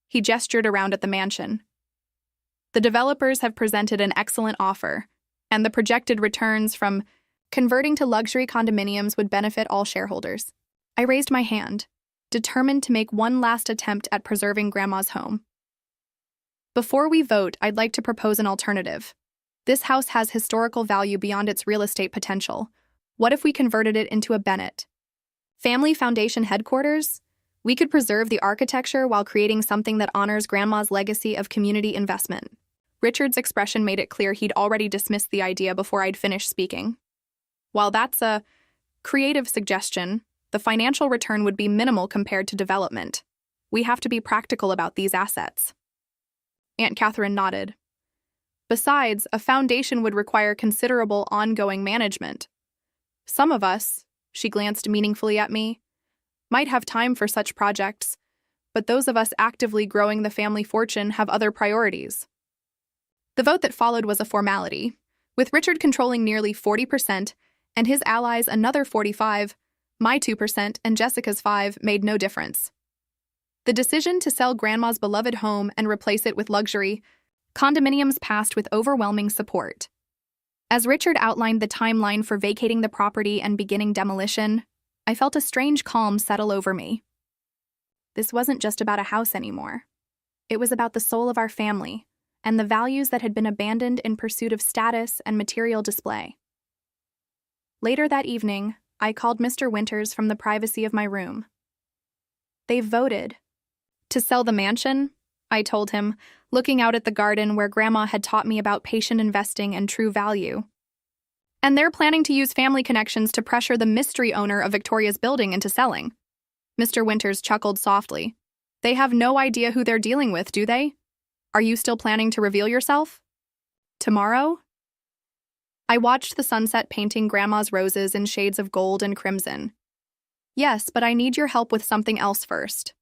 He gestured around at the mansion. The developers have presented an excellent offer, and the projected returns from converting to luxury condominiums would benefit all shareholders. I raised my hand, determined to make one last attempt at preserving Grandma's home. Before we vote, I'd like to propose an alternative. This house has historical value beyond its real estate potential. What if we converted it into a Bennett Family Foundation headquarters? We could preserve the architecture while creating something that honors Grandma's legacy of community investment. Richard's expression made it clear he'd already dismissed the idea before I'd finished speaking. While that's a creative suggestion, the financial return would be minimal compared to development. We have to be practical about these assets. Aunt Catherine nodded. Besides, a foundation would require considerable ongoing management. Some of us, she glanced meaningfully at me, might have time for such projects, but those of us actively growing the family fortune have other priorities. The vote that followed was a formality, with Richard controlling nearly 40% and his allies another 45%, my 2% and Jessica's 5% made no difference. The decision to sell Grandma's beloved home and replace it with luxury condominiums passed with overwhelming support. As Richard outlined the timeline for vacating the property and beginning demolition, I felt a strange calm settle over me. This wasn't just about a house anymore. It was about the soul of our family and the values that had been abandoned in pursuit of status and material display. Later that evening, I called Mr. Winters from the privacy of my room. They voted to sell the mansion, I told him, looking out at the garden where Grandma had taught me about patient investing and true value. And they're planning to use family connections to pressure the mystery owner of Victoria's building into selling. Mr. Winters chuckled softly. They have no idea who they're dealing with, do they? Are you still planning to reveal yourself? Tomorrow? I watched the sunset painting Grandma's roses in shades of gold and crimson. Yes, but I need your help with something else first.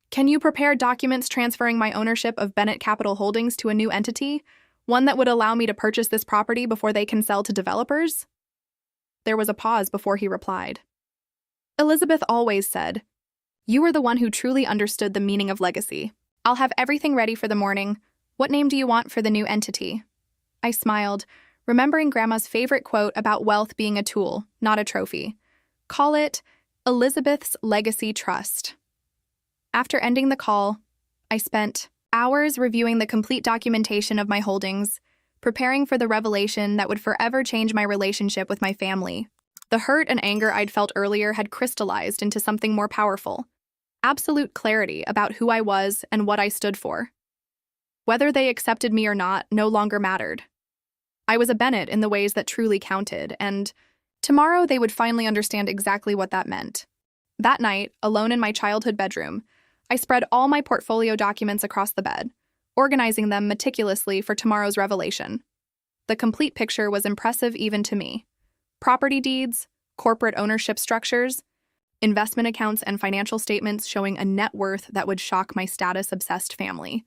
Can you prepare documents transferring my ownership of Bennett Capital Holdings to a new entity, one that would allow me to purchase this property before they can sell to developers? There was a pause before he replied. Elizabeth always said, "You are the one who truly understood the meaning of legacy. I'll have everything ready for the morning. What name do you want for the new entity?" I smiled, remembering Grandma's favorite quote about wealth being a tool, not a trophy. Call it Elizabeth's Legacy Trust. After ending the call, I spent hours reviewing the complete documentation of my holdings, preparing for the revelation that would forever change my relationship with my family. The hurt and anger I'd felt earlier had crystallized into something more powerful. Absolute clarity about who I was and what I stood for. Whether they accepted me or not no longer mattered. I was a Bennett in the ways that truly counted, and tomorrow they would finally understand exactly what that meant. That night, alone in my childhood bedroom, I spread all my portfolio documents across the bed, organizing them meticulously for tomorrow's revelation. The complete picture was impressive even to me. Property deeds, corporate ownership structures, investment accounts, and financial statements showing a net worth that would shock my status-obsessed family.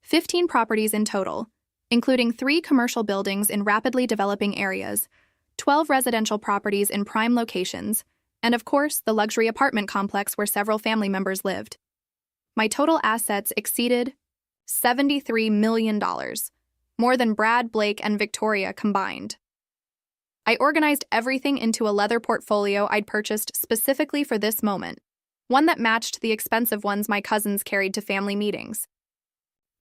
15 properties in total, including 3 commercial buildings in rapidly developing areas, 12 residential properties in prime locations, and of course, the luxury apartment complex where several family members lived. My total assets exceeded $73 million, more than Brad, Blake, and Victoria combined. I organized everything into a leather portfolio I'd purchased specifically for this moment, one that matched the expensive ones my cousins carried to family meetings.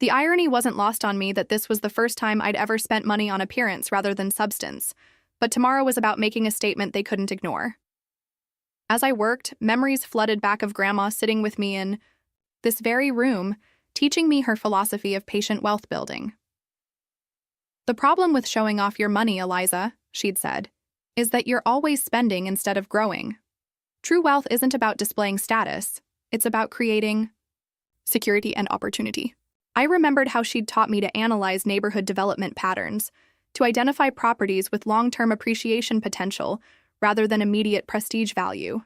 The irony wasn't lost on me that this was the first time I'd ever spent money on appearance rather than substance, but tomorrow was about making a statement they couldn't ignore. As I worked, memories flooded back of Grandma sitting with me in this very room, teaching me her philosophy of patient wealth building. The problem with showing off your money, Eliza, she'd said, is that you're always spending instead of growing. True wealth isn't about displaying status, it's about creating security and opportunity. I remembered how she'd taught me to analyze neighborhood development patterns, to identify properties with long-term appreciation potential rather than immediate prestige value.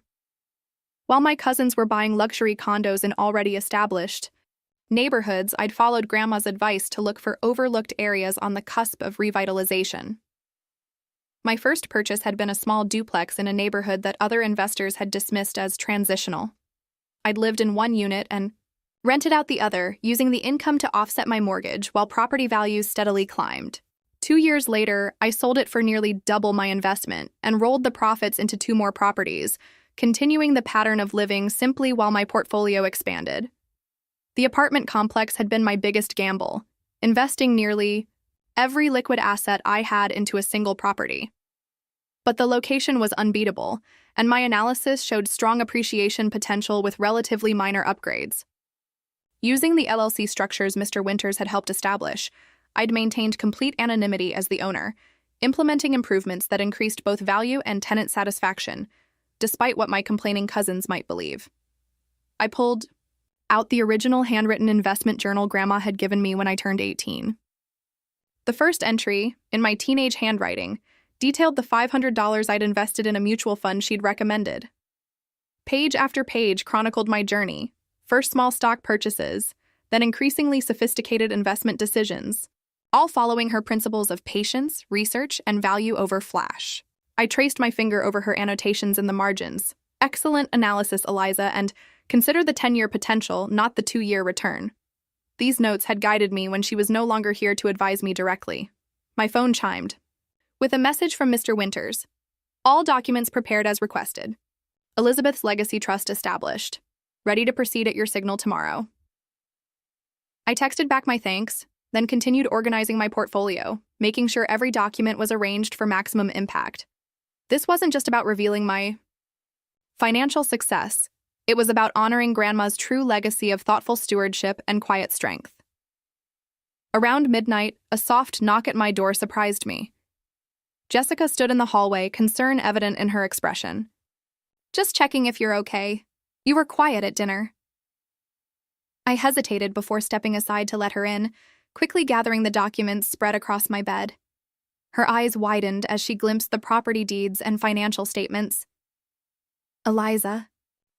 While my cousins were buying luxury condos in already established neighborhoods, I'd followed Grandma's advice to look for overlooked areas on the cusp of revitalization. My first purchase had been a small duplex in a neighborhood that other investors had dismissed as transitional. I'd lived in one unit and rented out the other, using the income to offset my mortgage while property values steadily climbed. 2 years later, I sold it for nearly double my investment and rolled the profits into 2 more properties, continuing the pattern of living simply while my portfolio expanded. The apartment complex had been my biggest gamble, investing nearly every liquid asset I had into a single property. But the location was unbeatable, and my analysis showed strong appreciation potential with relatively minor upgrades. Using the LLC structures Mr. Winters had helped establish, I'd maintained complete anonymity as the owner, implementing improvements that increased both value and tenant satisfaction, despite what my complaining cousins might believe. I pulled out the original handwritten investment journal Grandma had given me when I turned 18. The first entry, in my teenage handwriting, detailed the $500 I'd invested in a mutual fund she'd recommended. Page after page chronicled my journey, first small stock purchases, then increasingly sophisticated investment decisions, all following her principles of patience, research, and value over flash. I traced my finger over her annotations in the margins. Excellent analysis, Eliza, and consider the 10-year potential, not the 2-year return. These notes had guided me when she was no longer here to advise me directly. My phone chimed, with a message from Mr. Winters. All documents prepared as requested. Elizabeth's Legacy Trust established. Ready to proceed at your signal tomorrow. I texted back my thanks, then continued organizing my portfolio, making sure every document was arranged for maximum impact. This wasn't just about revealing my financial success. It was about honoring Grandma's true legacy of thoughtful stewardship and quiet strength. Around midnight, a soft knock at my door surprised me. Jessica stood in the hallway, concern evident in her expression. Just checking if you're okay. You were quiet at dinner. I hesitated before stepping aside to let her in, quickly gathering the documents spread across my bed. Her eyes widened as she glimpsed the property deeds and financial statements. Eliza,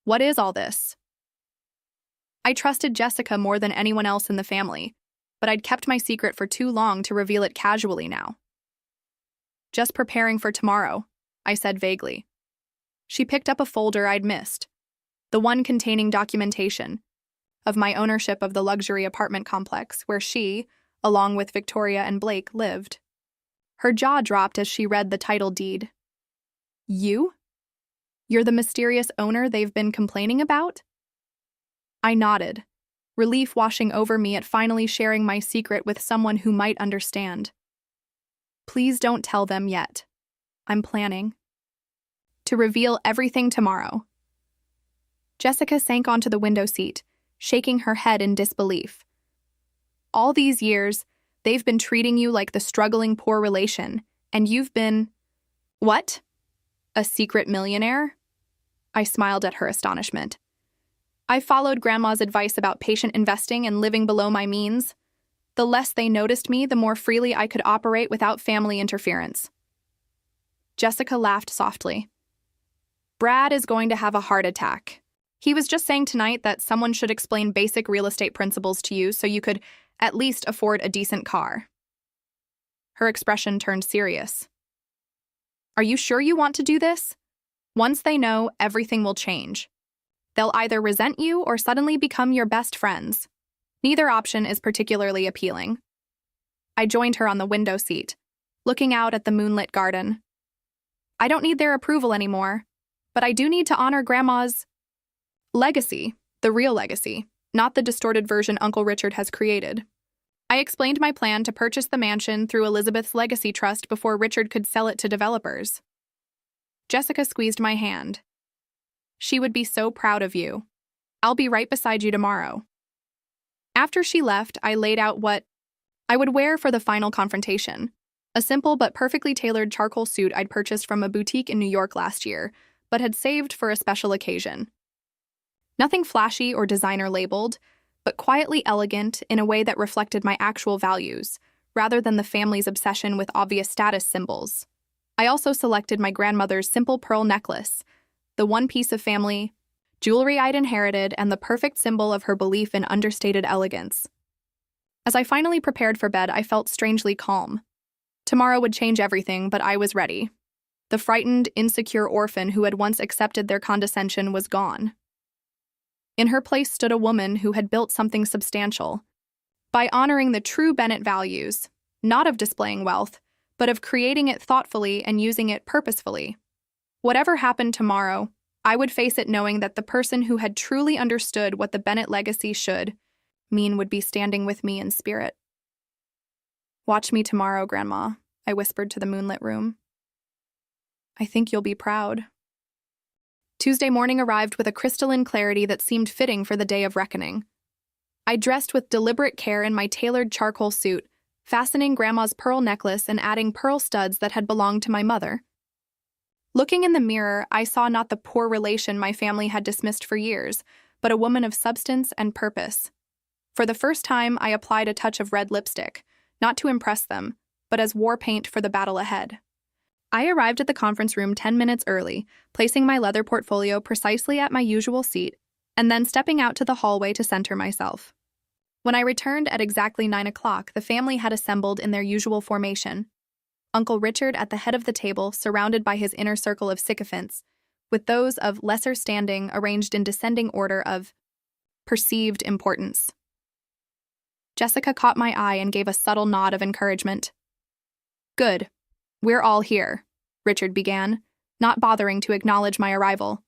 what is all this? I trusted Jessica more than anyone else in the family, but I'd kept my secret for too long to reveal it casually now. Just preparing for tomorrow, I said vaguely. She picked up a folder I'd missed, the one containing documentation of my ownership of the luxury apartment complex where she, along with Victoria and Blake, lived. Her jaw dropped as she read the title deed. You? You're the mysterious owner they've been complaining about? I nodded, relief washing over me at finally sharing my secret with someone who might understand. Please don't tell them yet. I'm planning to reveal everything tomorrow. Jessica sank onto the window seat, shaking her head in disbelief. All these years, they've been treating you like the struggling poor relation, and you've been… What? A secret millionaire? I smiled at her astonishment. I followed Grandma's advice about patient investing and living below my means. The less they noticed me, the more freely I could operate without family interference. Jessica laughed softly. Brad is going to have a heart attack. He was just saying tonight that someone should explain basic real estate principles to you so you could at least afford a decent car. Her expression turned serious. Are you sure you want to do this? Once they know, everything will change. They'll either resent you or suddenly become your best friends. Neither option is particularly appealing. I joined her on the window seat, looking out at the moonlit garden. I don't need their approval anymore, but I do need to honor Grandma's legacy, the real legacy, not the distorted version Uncle Richard has created. I explained my plan to purchase the mansion through Elizabeth's Legacy Trust before Richard could sell it to developers. Jessica squeezed my hand. She would be so proud of you. I'll be right beside you tomorrow. After she left, I laid out what I would wear for the final confrontation. A simple but perfectly tailored charcoal suit I'd purchased from a boutique in New York last year, but had saved for a special occasion. Nothing flashy or designer labeled, but quietly elegant in a way that reflected my actual values, rather than the family's obsession with obvious status symbols. I also selected my grandmother's simple pearl necklace, the one piece of family jewelry I'd inherited and the perfect symbol of her belief in understated elegance. As I finally prepared for bed, I felt strangely calm. Tomorrow would change everything, but I was ready. The frightened, insecure orphan who had once accepted their condescension was gone. In her place stood a woman who had built something substantial. By honoring the true Bennett values, not of displaying wealth, but of creating it thoughtfully and using it purposefully. Whatever happened tomorrow, I would face it knowing that the person who had truly understood what the Bennett legacy should mean would be standing with me in spirit. Watch me tomorrow, Grandma, I whispered to the moonlit room. I think you'll be proud. Tuesday morning arrived with a crystalline clarity that seemed fitting for the day of reckoning. I dressed with deliberate care in my tailored charcoal suit, fastening Grandma's pearl necklace and adding pearl studs that had belonged to my mother. Looking in the mirror, I saw not the poor relation my family had dismissed for years, but a woman of substance and purpose. For the first time, I applied a touch of red lipstick, not to impress them, but as war paint for the battle ahead. I arrived at the conference room 10 minutes early, placing my leather portfolio precisely at my usual seat, and then stepping out to the hallway to center myself. When I returned at exactly 9 o'clock, the family had assembled in their usual formation. Uncle Richard at the head of the table, surrounded by his inner circle of sycophants, with those of lesser standing arranged in descending order of perceived importance. Jessica caught my eye and gave a subtle nod of encouragement. "Good. We're all here," Richard began, not bothering to acknowledge my arrival.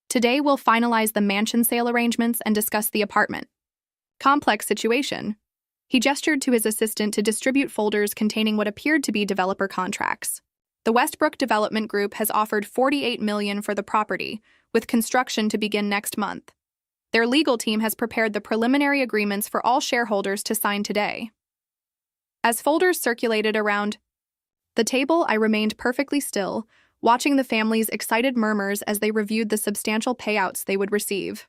"Today we'll finalize the mansion sale arrangements and discuss the apartment. Complex situation." He gestured to his assistant to distribute folders containing what appeared to be developer contracts. The Westbrook Development Group has offered $48 million for the property, with construction to begin next month. Their legal team has prepared the preliminary agreements for all shareholders to sign today. As folders circulated around the table, I remained perfectly still, watching the family's excited murmurs as they reviewed the substantial payouts they would receive.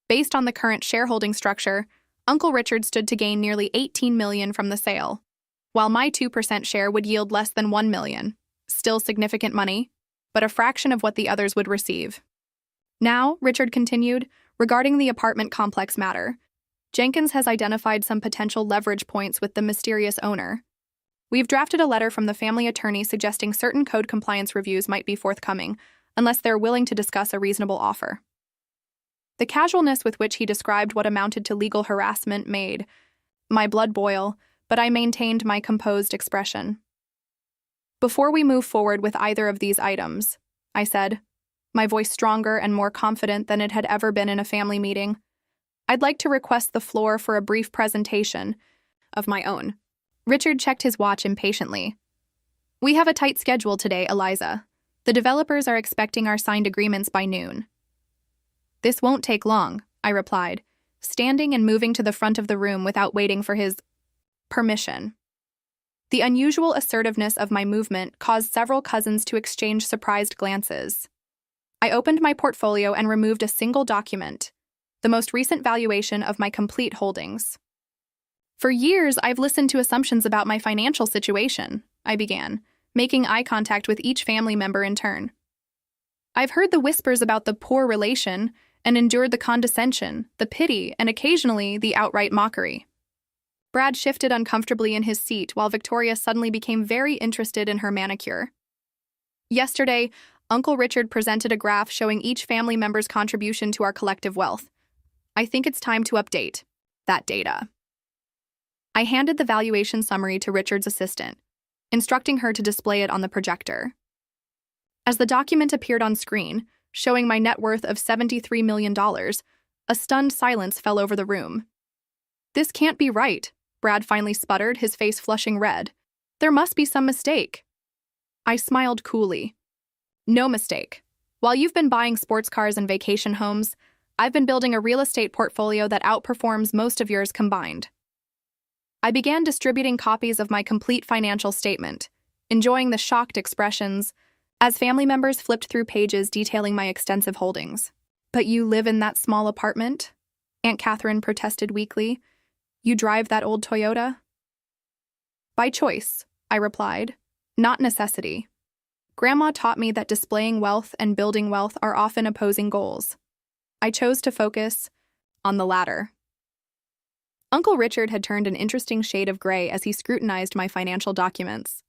Based on the current shareholding structure, Uncle Richard stood to gain nearly $18 million from the sale, while my 2% share would yield less than $1 million. Still significant money, but a fraction of what the others would receive. Now, Richard continued, regarding the apartment complex matter, Jenkins has identified some potential leverage points with the mysterious owner. We've drafted a letter from the family attorney suggesting certain code compliance reviews might be forthcoming, unless they're willing to discuss a reasonable offer. The casualness with which he described what amounted to legal harassment made my blood boil, but I maintained my composed expression. "Before we move forward with either of these items," I said, my voice stronger and more confident than it had ever been in a family meeting, "I'd like to request the floor for a brief presentation of my own." Richard checked his watch impatiently. "We have a tight schedule today, Eliza. The developers are expecting our signed agreements by noon." "This won't take long," I replied, standing and moving to the front of the room without waiting for his permission. The unusual assertiveness of my movement caused several cousins to exchange surprised glances. I opened my portfolio and removed a single document, the most recent valuation of my complete holdings. "For years, I've listened to assumptions about my financial situation," I began, making eye contact with each family member in turn. "I've heard the whispers about the poor relation and endured the condescension, the pity, and occasionally the outright mockery." Brad shifted uncomfortably in his seat while Victoria suddenly became very interested in her manicure. "Yesterday, Uncle Richard presented a graph showing each family member's contribution to our collective wealth. I think it's time to update that data." I handed the valuation summary to Richard's assistant, instructing her to display it on the projector. As the document appeared on screen, showing my net worth of $73 million, a stunned silence fell over the room. "This can't be right," Brad finally sputtered, his face flushing red. "There must be some mistake." I smiled coolly. "No mistake. While you've been buying sports cars and vacation homes, I've been building a real estate portfolio that outperforms most of yours combined." I began distributing copies of my complete financial statement, enjoying the shocked expressions as family members flipped through pages detailing my extensive holdings. "But you live in that small apartment?" Aunt Catherine protested weakly. "You drive that old Toyota?" "By choice," I replied, "not necessity. Grandma taught me that displaying wealth and building wealth are often opposing goals. I chose to focus on the latter." Uncle Richard had turned an interesting shade of gray as he scrutinized my financial documents.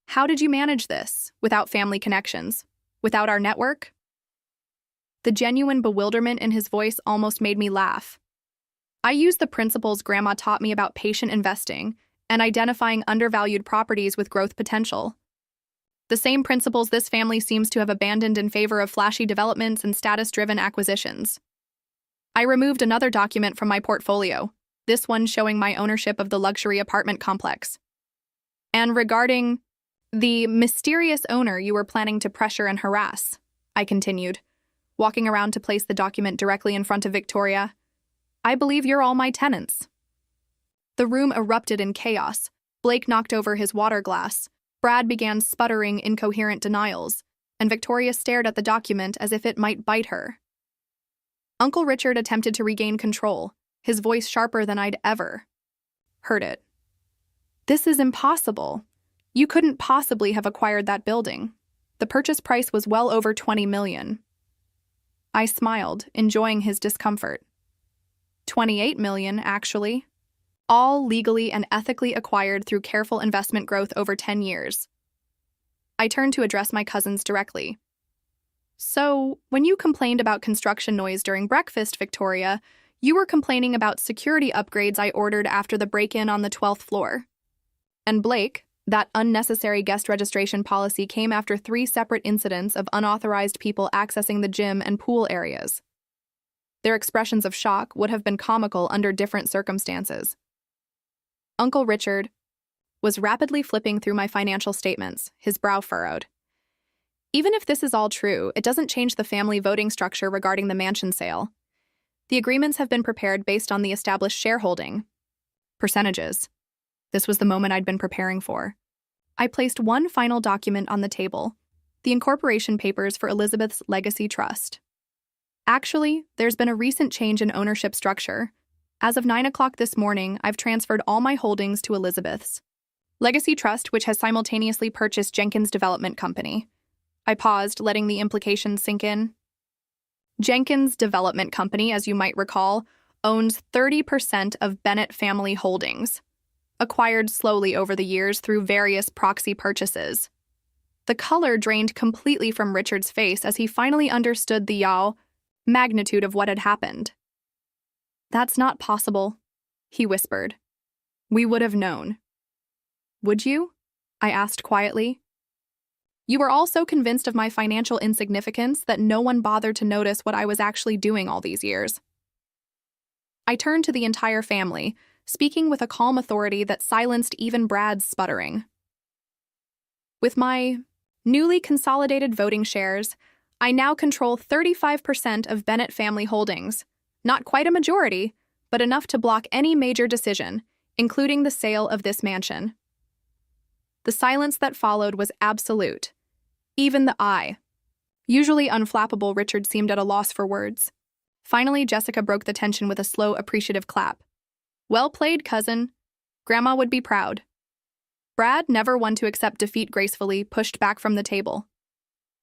"How did you manage this, without family connections, without our network?" The genuine bewilderment in his voice almost made me laugh. "I used the principles Grandma taught me about patient investing and identifying undervalued properties with growth potential. The same principles this family seems to have abandoned in favor of flashy developments and status-driven acquisitions." I removed another document from my portfolio, this one showing my ownership of the luxury apartment complex. "And regarding the mysterious owner you were planning to pressure and harass," I continued, walking around to place the document directly in front of Victoria, "I believe you're all my tenants." The room erupted in chaos. Blake knocked over his water glass. Brad began sputtering incoherent denials, and Victoria stared at the document as if it might bite her. Uncle Richard attempted to regain control, his voice sharper than I'd ever heard it. This is impossible. You couldn't possibly have acquired that building. The purchase price was well over $20 million. I smiled, enjoying his discomfort. $28 million, actually. All legally and ethically acquired through careful investment growth over 10 years. I turned to address my cousins directly. So, when you complained about construction noise during breakfast, Victoria, you were complaining about security upgrades I ordered after the break-in on the 12th floor. And Blake, that unnecessary guest registration policy came after 3 separate incidents of unauthorized people accessing the gym and pool areas. Their expressions of shock would have been comical under different circumstances. Uncle Richard was rapidly flipping through my financial statements, his brow furrowed. Even if this is all true, it doesn't change the family voting structure regarding the mansion sale. The agreements have been prepared based on the established shareholding percentages. This was the moment I'd been preparing for. I placed one final document on the table, the incorporation papers for Elizabeth's Legacy Trust. Actually, there's been a recent change in ownership structure. As of 9 o'clock this morning, I've transferred all my holdings to Elizabeth's Legacy Trust, which has simultaneously purchased Jenkins Development Company. I paused, letting the implications sink in. Jenkins Development Company, as you might recall, owns 30% of Bennett family holdings, acquired slowly over the years through various proxy purchases. The color drained completely from Richard's face as he finally understood the magnitude of what had happened. That's not possible, he whispered. We would have known. Would you? I asked quietly. You were all so convinced of my financial insignificance that no one bothered to notice what I was actually doing all these years. I turned to the entire family, speaking with a calm authority that silenced even Brad's sputtering. With my newly consolidated voting shares, I now control 35% of Bennett family holdings. Not quite a majority, but enough to block any major decision, including the sale of this mansion. The silence that followed was absolute. Even the usually unflappable Richard seemed at a loss for words. Finally, Jessica broke the tension with a slow, appreciative clap. Well played, cousin. Grandma would be proud. Brad, never one to accept defeat gracefully, pushed back from the table.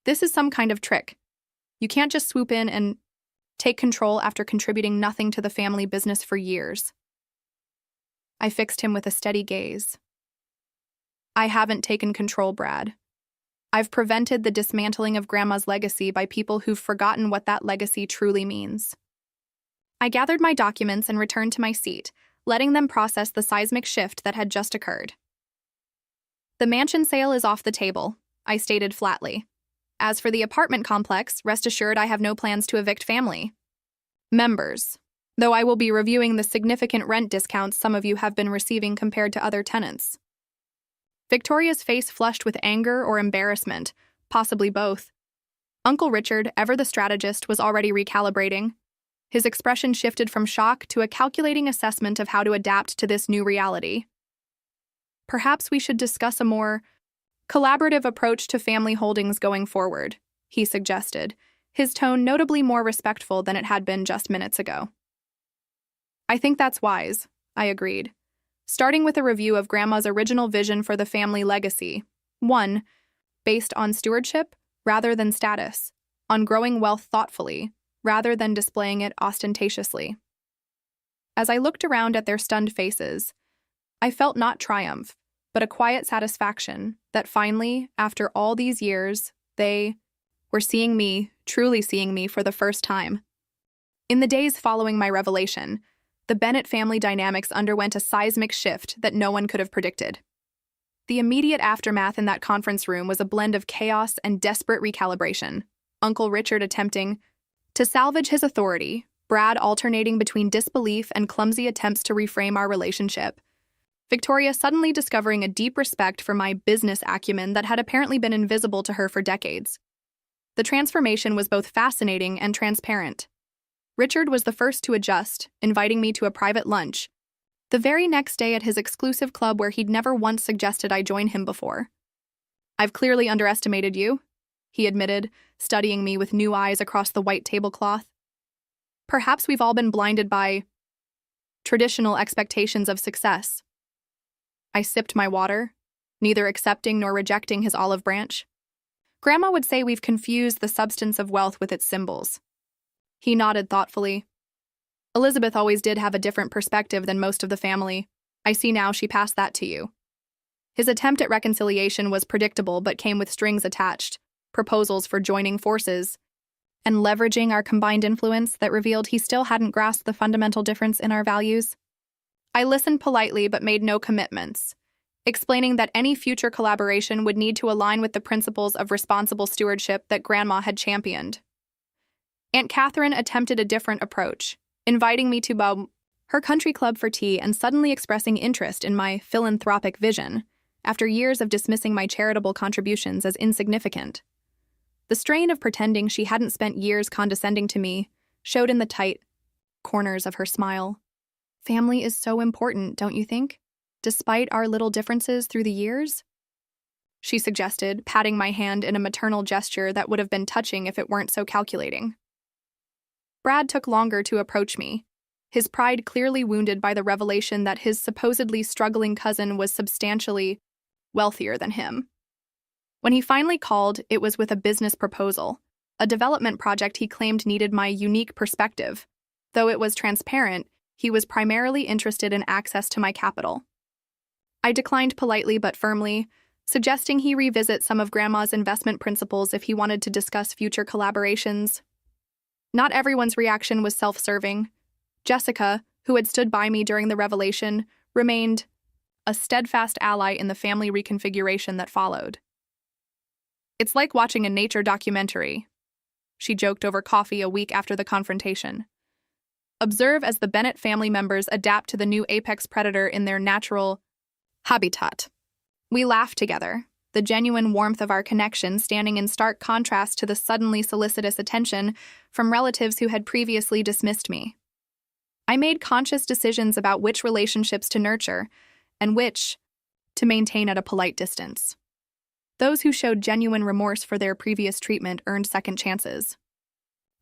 This is some kind of trick. You can't just swoop in and take control after contributing nothing to the family business for years. I fixed him with a steady gaze. I haven't taken control, Brad. I've prevented the dismantling of Grandma's legacy by people who've forgotten what that legacy truly means. I gathered my documents and returned to my seat, letting them process the seismic shift that had just occurred. The mansion sale is off the table, I stated flatly. As for the apartment complex, rest assured I have no plans to evict family members, though I will be reviewing the significant rent discounts some of you have been receiving compared to other tenants. Victoria's face flushed with anger or embarrassment, possibly both. Uncle Richard, ever the strategist, was already recalibrating. His expression shifted from shock to a calculating assessment of how to adapt to this new reality. Perhaps we should discuss a more collaborative approach to family holdings going forward, he suggested, his tone notably more respectful than it had been just minutes ago. I think that's wise, I agreed. Starting with a review of Grandma's original vision for the family legacy. 1. Based on stewardship rather than status, on growing wealth thoughtfully rather than displaying it ostentatiously. As I looked around at their stunned faces, I felt not triumph, but a quiet satisfaction that finally, after all these years, they were seeing me, truly seeing me for the first time. In the days following my revelation, the Bennett family dynamics underwent a seismic shift that no one could have predicted. The immediate aftermath in that conference room was a blend of chaos and desperate recalibration. Uncle Richard attempting to salvage his authority, Brad alternating between disbelief and clumsy attempts to reframe our relationship, Victoria suddenly discovering a deep respect for my business acumen that had apparently been invisible to her for decades. The transformation was both fascinating and transparent. Richard was the first to adjust, inviting me to a private lunch, the very next day at his exclusive club where he'd never once suggested I join him before. I've clearly underestimated you, he admitted, studying me with new eyes across the white tablecloth. Perhaps we've all been blinded by traditional expectations of success. I sipped my water, neither accepting nor rejecting his olive branch. Grandma would say we've confused the substance of wealth with its symbols. He nodded thoughtfully. Elizabeth always did have a different perspective than most of the family. I see now she passed that to you. His attempt at reconciliation was predictable but came with strings attached, proposals for joining forces, and leveraging our combined influence that revealed he still hadn't grasped the fundamental difference in our values. I listened politely but made no commitments, explaining that any future collaboration would need to align with the principles of responsible stewardship that Grandma had championed. Aunt Catherine attempted a different approach, inviting me to her country club for tea and suddenly expressing interest in my philanthropic vision, after years of dismissing my charitable contributions as insignificant. The strain of pretending she hadn't spent years condescending to me showed in the tight corners of her smile. Family is so important, don't you think? Despite our little differences through the years? She suggested, patting my hand in a maternal gesture that would have been touching if it weren't so calculating. Brad took longer to approach me, his pride clearly wounded by the revelation that his supposedly struggling cousin was substantially wealthier than him. When he finally called, it was with a business proposal, a development project he claimed needed my unique perspective. Though it was transparent, he was primarily interested in access to my capital. I declined politely but firmly, suggesting he revisit some of Grandma's investment principles if he wanted to discuss future collaborations. Not everyone's reaction was self-serving. Jessica, who had stood by me during the revelation, remained a steadfast ally in the family reconfiguration that followed. It's like watching a nature documentary, she joked over coffee a week after the confrontation. Observe as the Bennett family members adapt to the new apex predator in their natural habitat. We laughed together, the genuine warmth of our connection standing in stark contrast to the suddenly solicitous attention from relatives who had previously dismissed me. I made conscious decisions about which relationships to nurture and which to maintain at a polite distance. Those who showed genuine remorse for their previous treatment earned second chances.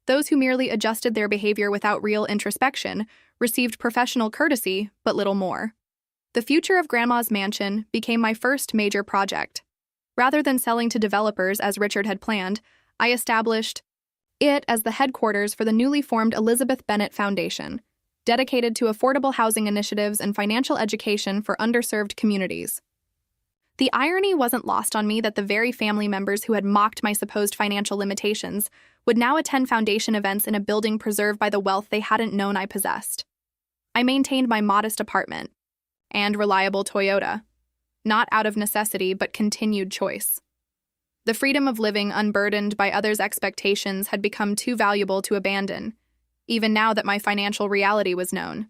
Those who merely adjusted their behavior without real introspection received professional courtesy, but little more. The future of Grandma's mansion became my first major project. Rather than selling to developers as Richard had planned, I established it as the headquarters for the newly formed Elizabeth Bennett Foundation, dedicated to affordable housing initiatives and financial education for underserved communities. The irony wasn't lost on me that the very family members who had mocked my supposed financial limitations would now attend foundation events in a building preserved by the wealth they hadn't known I possessed. I maintained my modest apartment and reliable Toyota, not out of necessity but continued choice. The freedom of living unburdened by others' expectations had become too valuable to abandon, even now that my financial reality was known.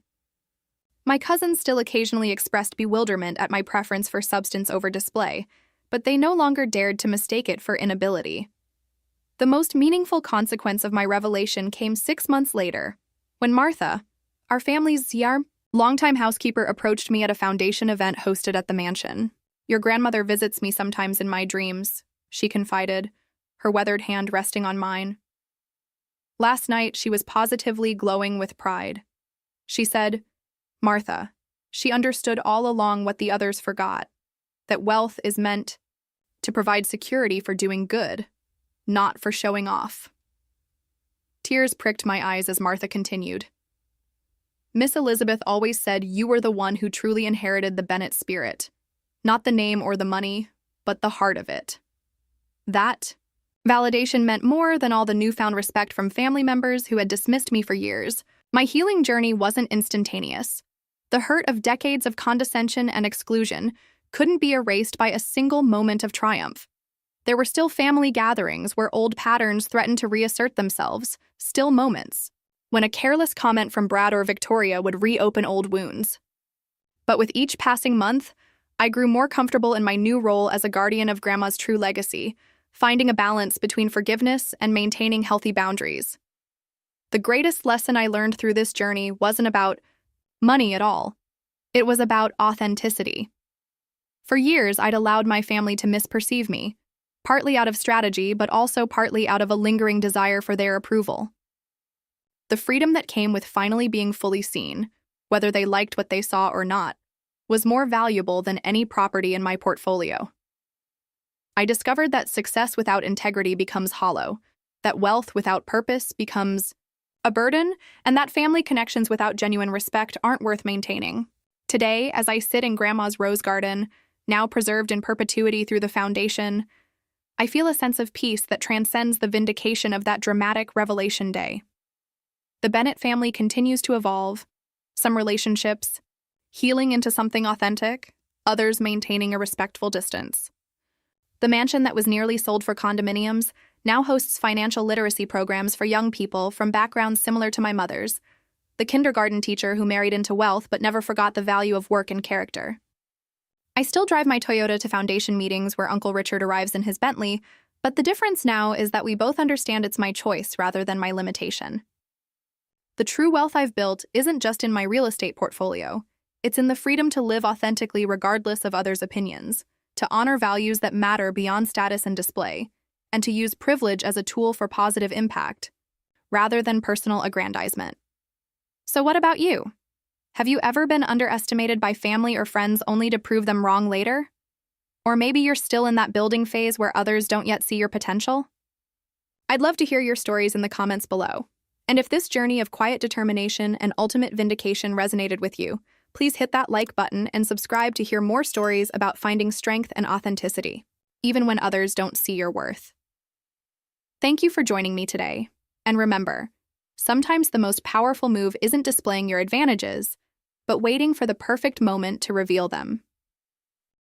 My cousins still occasionally expressed bewilderment at my preference for substance over display, but they no longer dared to mistake it for inability. The most meaningful consequence of my revelation came 6 months later, when Martha, our family's longtime housekeeper, approached me at a foundation event hosted at the mansion. "Your grandmother visits me sometimes in my dreams," she confided, her weathered hand resting on mine. Last night, she was positively glowing with pride. She said, "Martha, she understood all along what the others forgot, that wealth is meant to provide security for doing good, not for showing off." Tears pricked my eyes as Martha continued. "Miss Elizabeth always said you were the one who truly inherited the Bennett spirit, not the name or the money, but the heart of it." That validation meant more than all the newfound respect from family members who had dismissed me for years. My healing journey wasn't instantaneous. The hurt of decades of condescension and exclusion couldn't be erased by a single moment of triumph. There were still family gatherings where old patterns threatened to reassert themselves, still moments when a careless comment from Brad or Victoria would reopen old wounds. But with each passing month, I grew more comfortable in my new role as a guardian of Grandma's true legacy, finding a balance between forgiveness and maintaining healthy boundaries. The greatest lesson I learned through this journey wasn't about money at all. It was about authenticity. For years, I'd allowed my family to misperceive me, partly out of strategy, but also partly out of a lingering desire for their approval. The freedom that came with finally being fully seen, whether they liked what they saw or not, was more valuable than any property in my portfolio. I discovered that success without integrity becomes hollow, that wealth without purpose becomes a burden, and that family connections without genuine respect aren't worth maintaining. Today, as I sit in Grandma's rose garden, now preserved in perpetuity through the foundation, I feel a sense of peace that transcends the vindication of that dramatic revelation day. The Bennett family continues to evolve, some relationships healing into something authentic, others maintaining a respectful distance. The mansion that was nearly sold for condominiums now hosts financial literacy programs for young people from backgrounds similar to my mother's, the kindergarten teacher who married into wealth but never forgot the value of work and character. I still drive my Toyota to foundation meetings where Uncle Richard arrives in his Bentley, but the difference now is that we both understand it's my choice rather than my limitation. The true wealth I've built isn't just in my real estate portfolio, it's in the freedom to live authentically regardless of others' opinions, to honor values that matter beyond status and display, and to use privilege as a tool for positive impact, rather than personal aggrandizement. So what about you? Have you ever been underestimated by family or friends only to prove them wrong later? Or maybe you're still in that building phase where others don't yet see your potential? I'd love to hear your stories in the comments below. And if this journey of quiet determination and ultimate vindication resonated with you, please hit that like button and subscribe to hear more stories about finding strength and authenticity, even when others don't see your worth. Thank you for joining me today. And remember, sometimes the most powerful move isn't displaying your advantages, but waiting for the perfect moment to reveal them.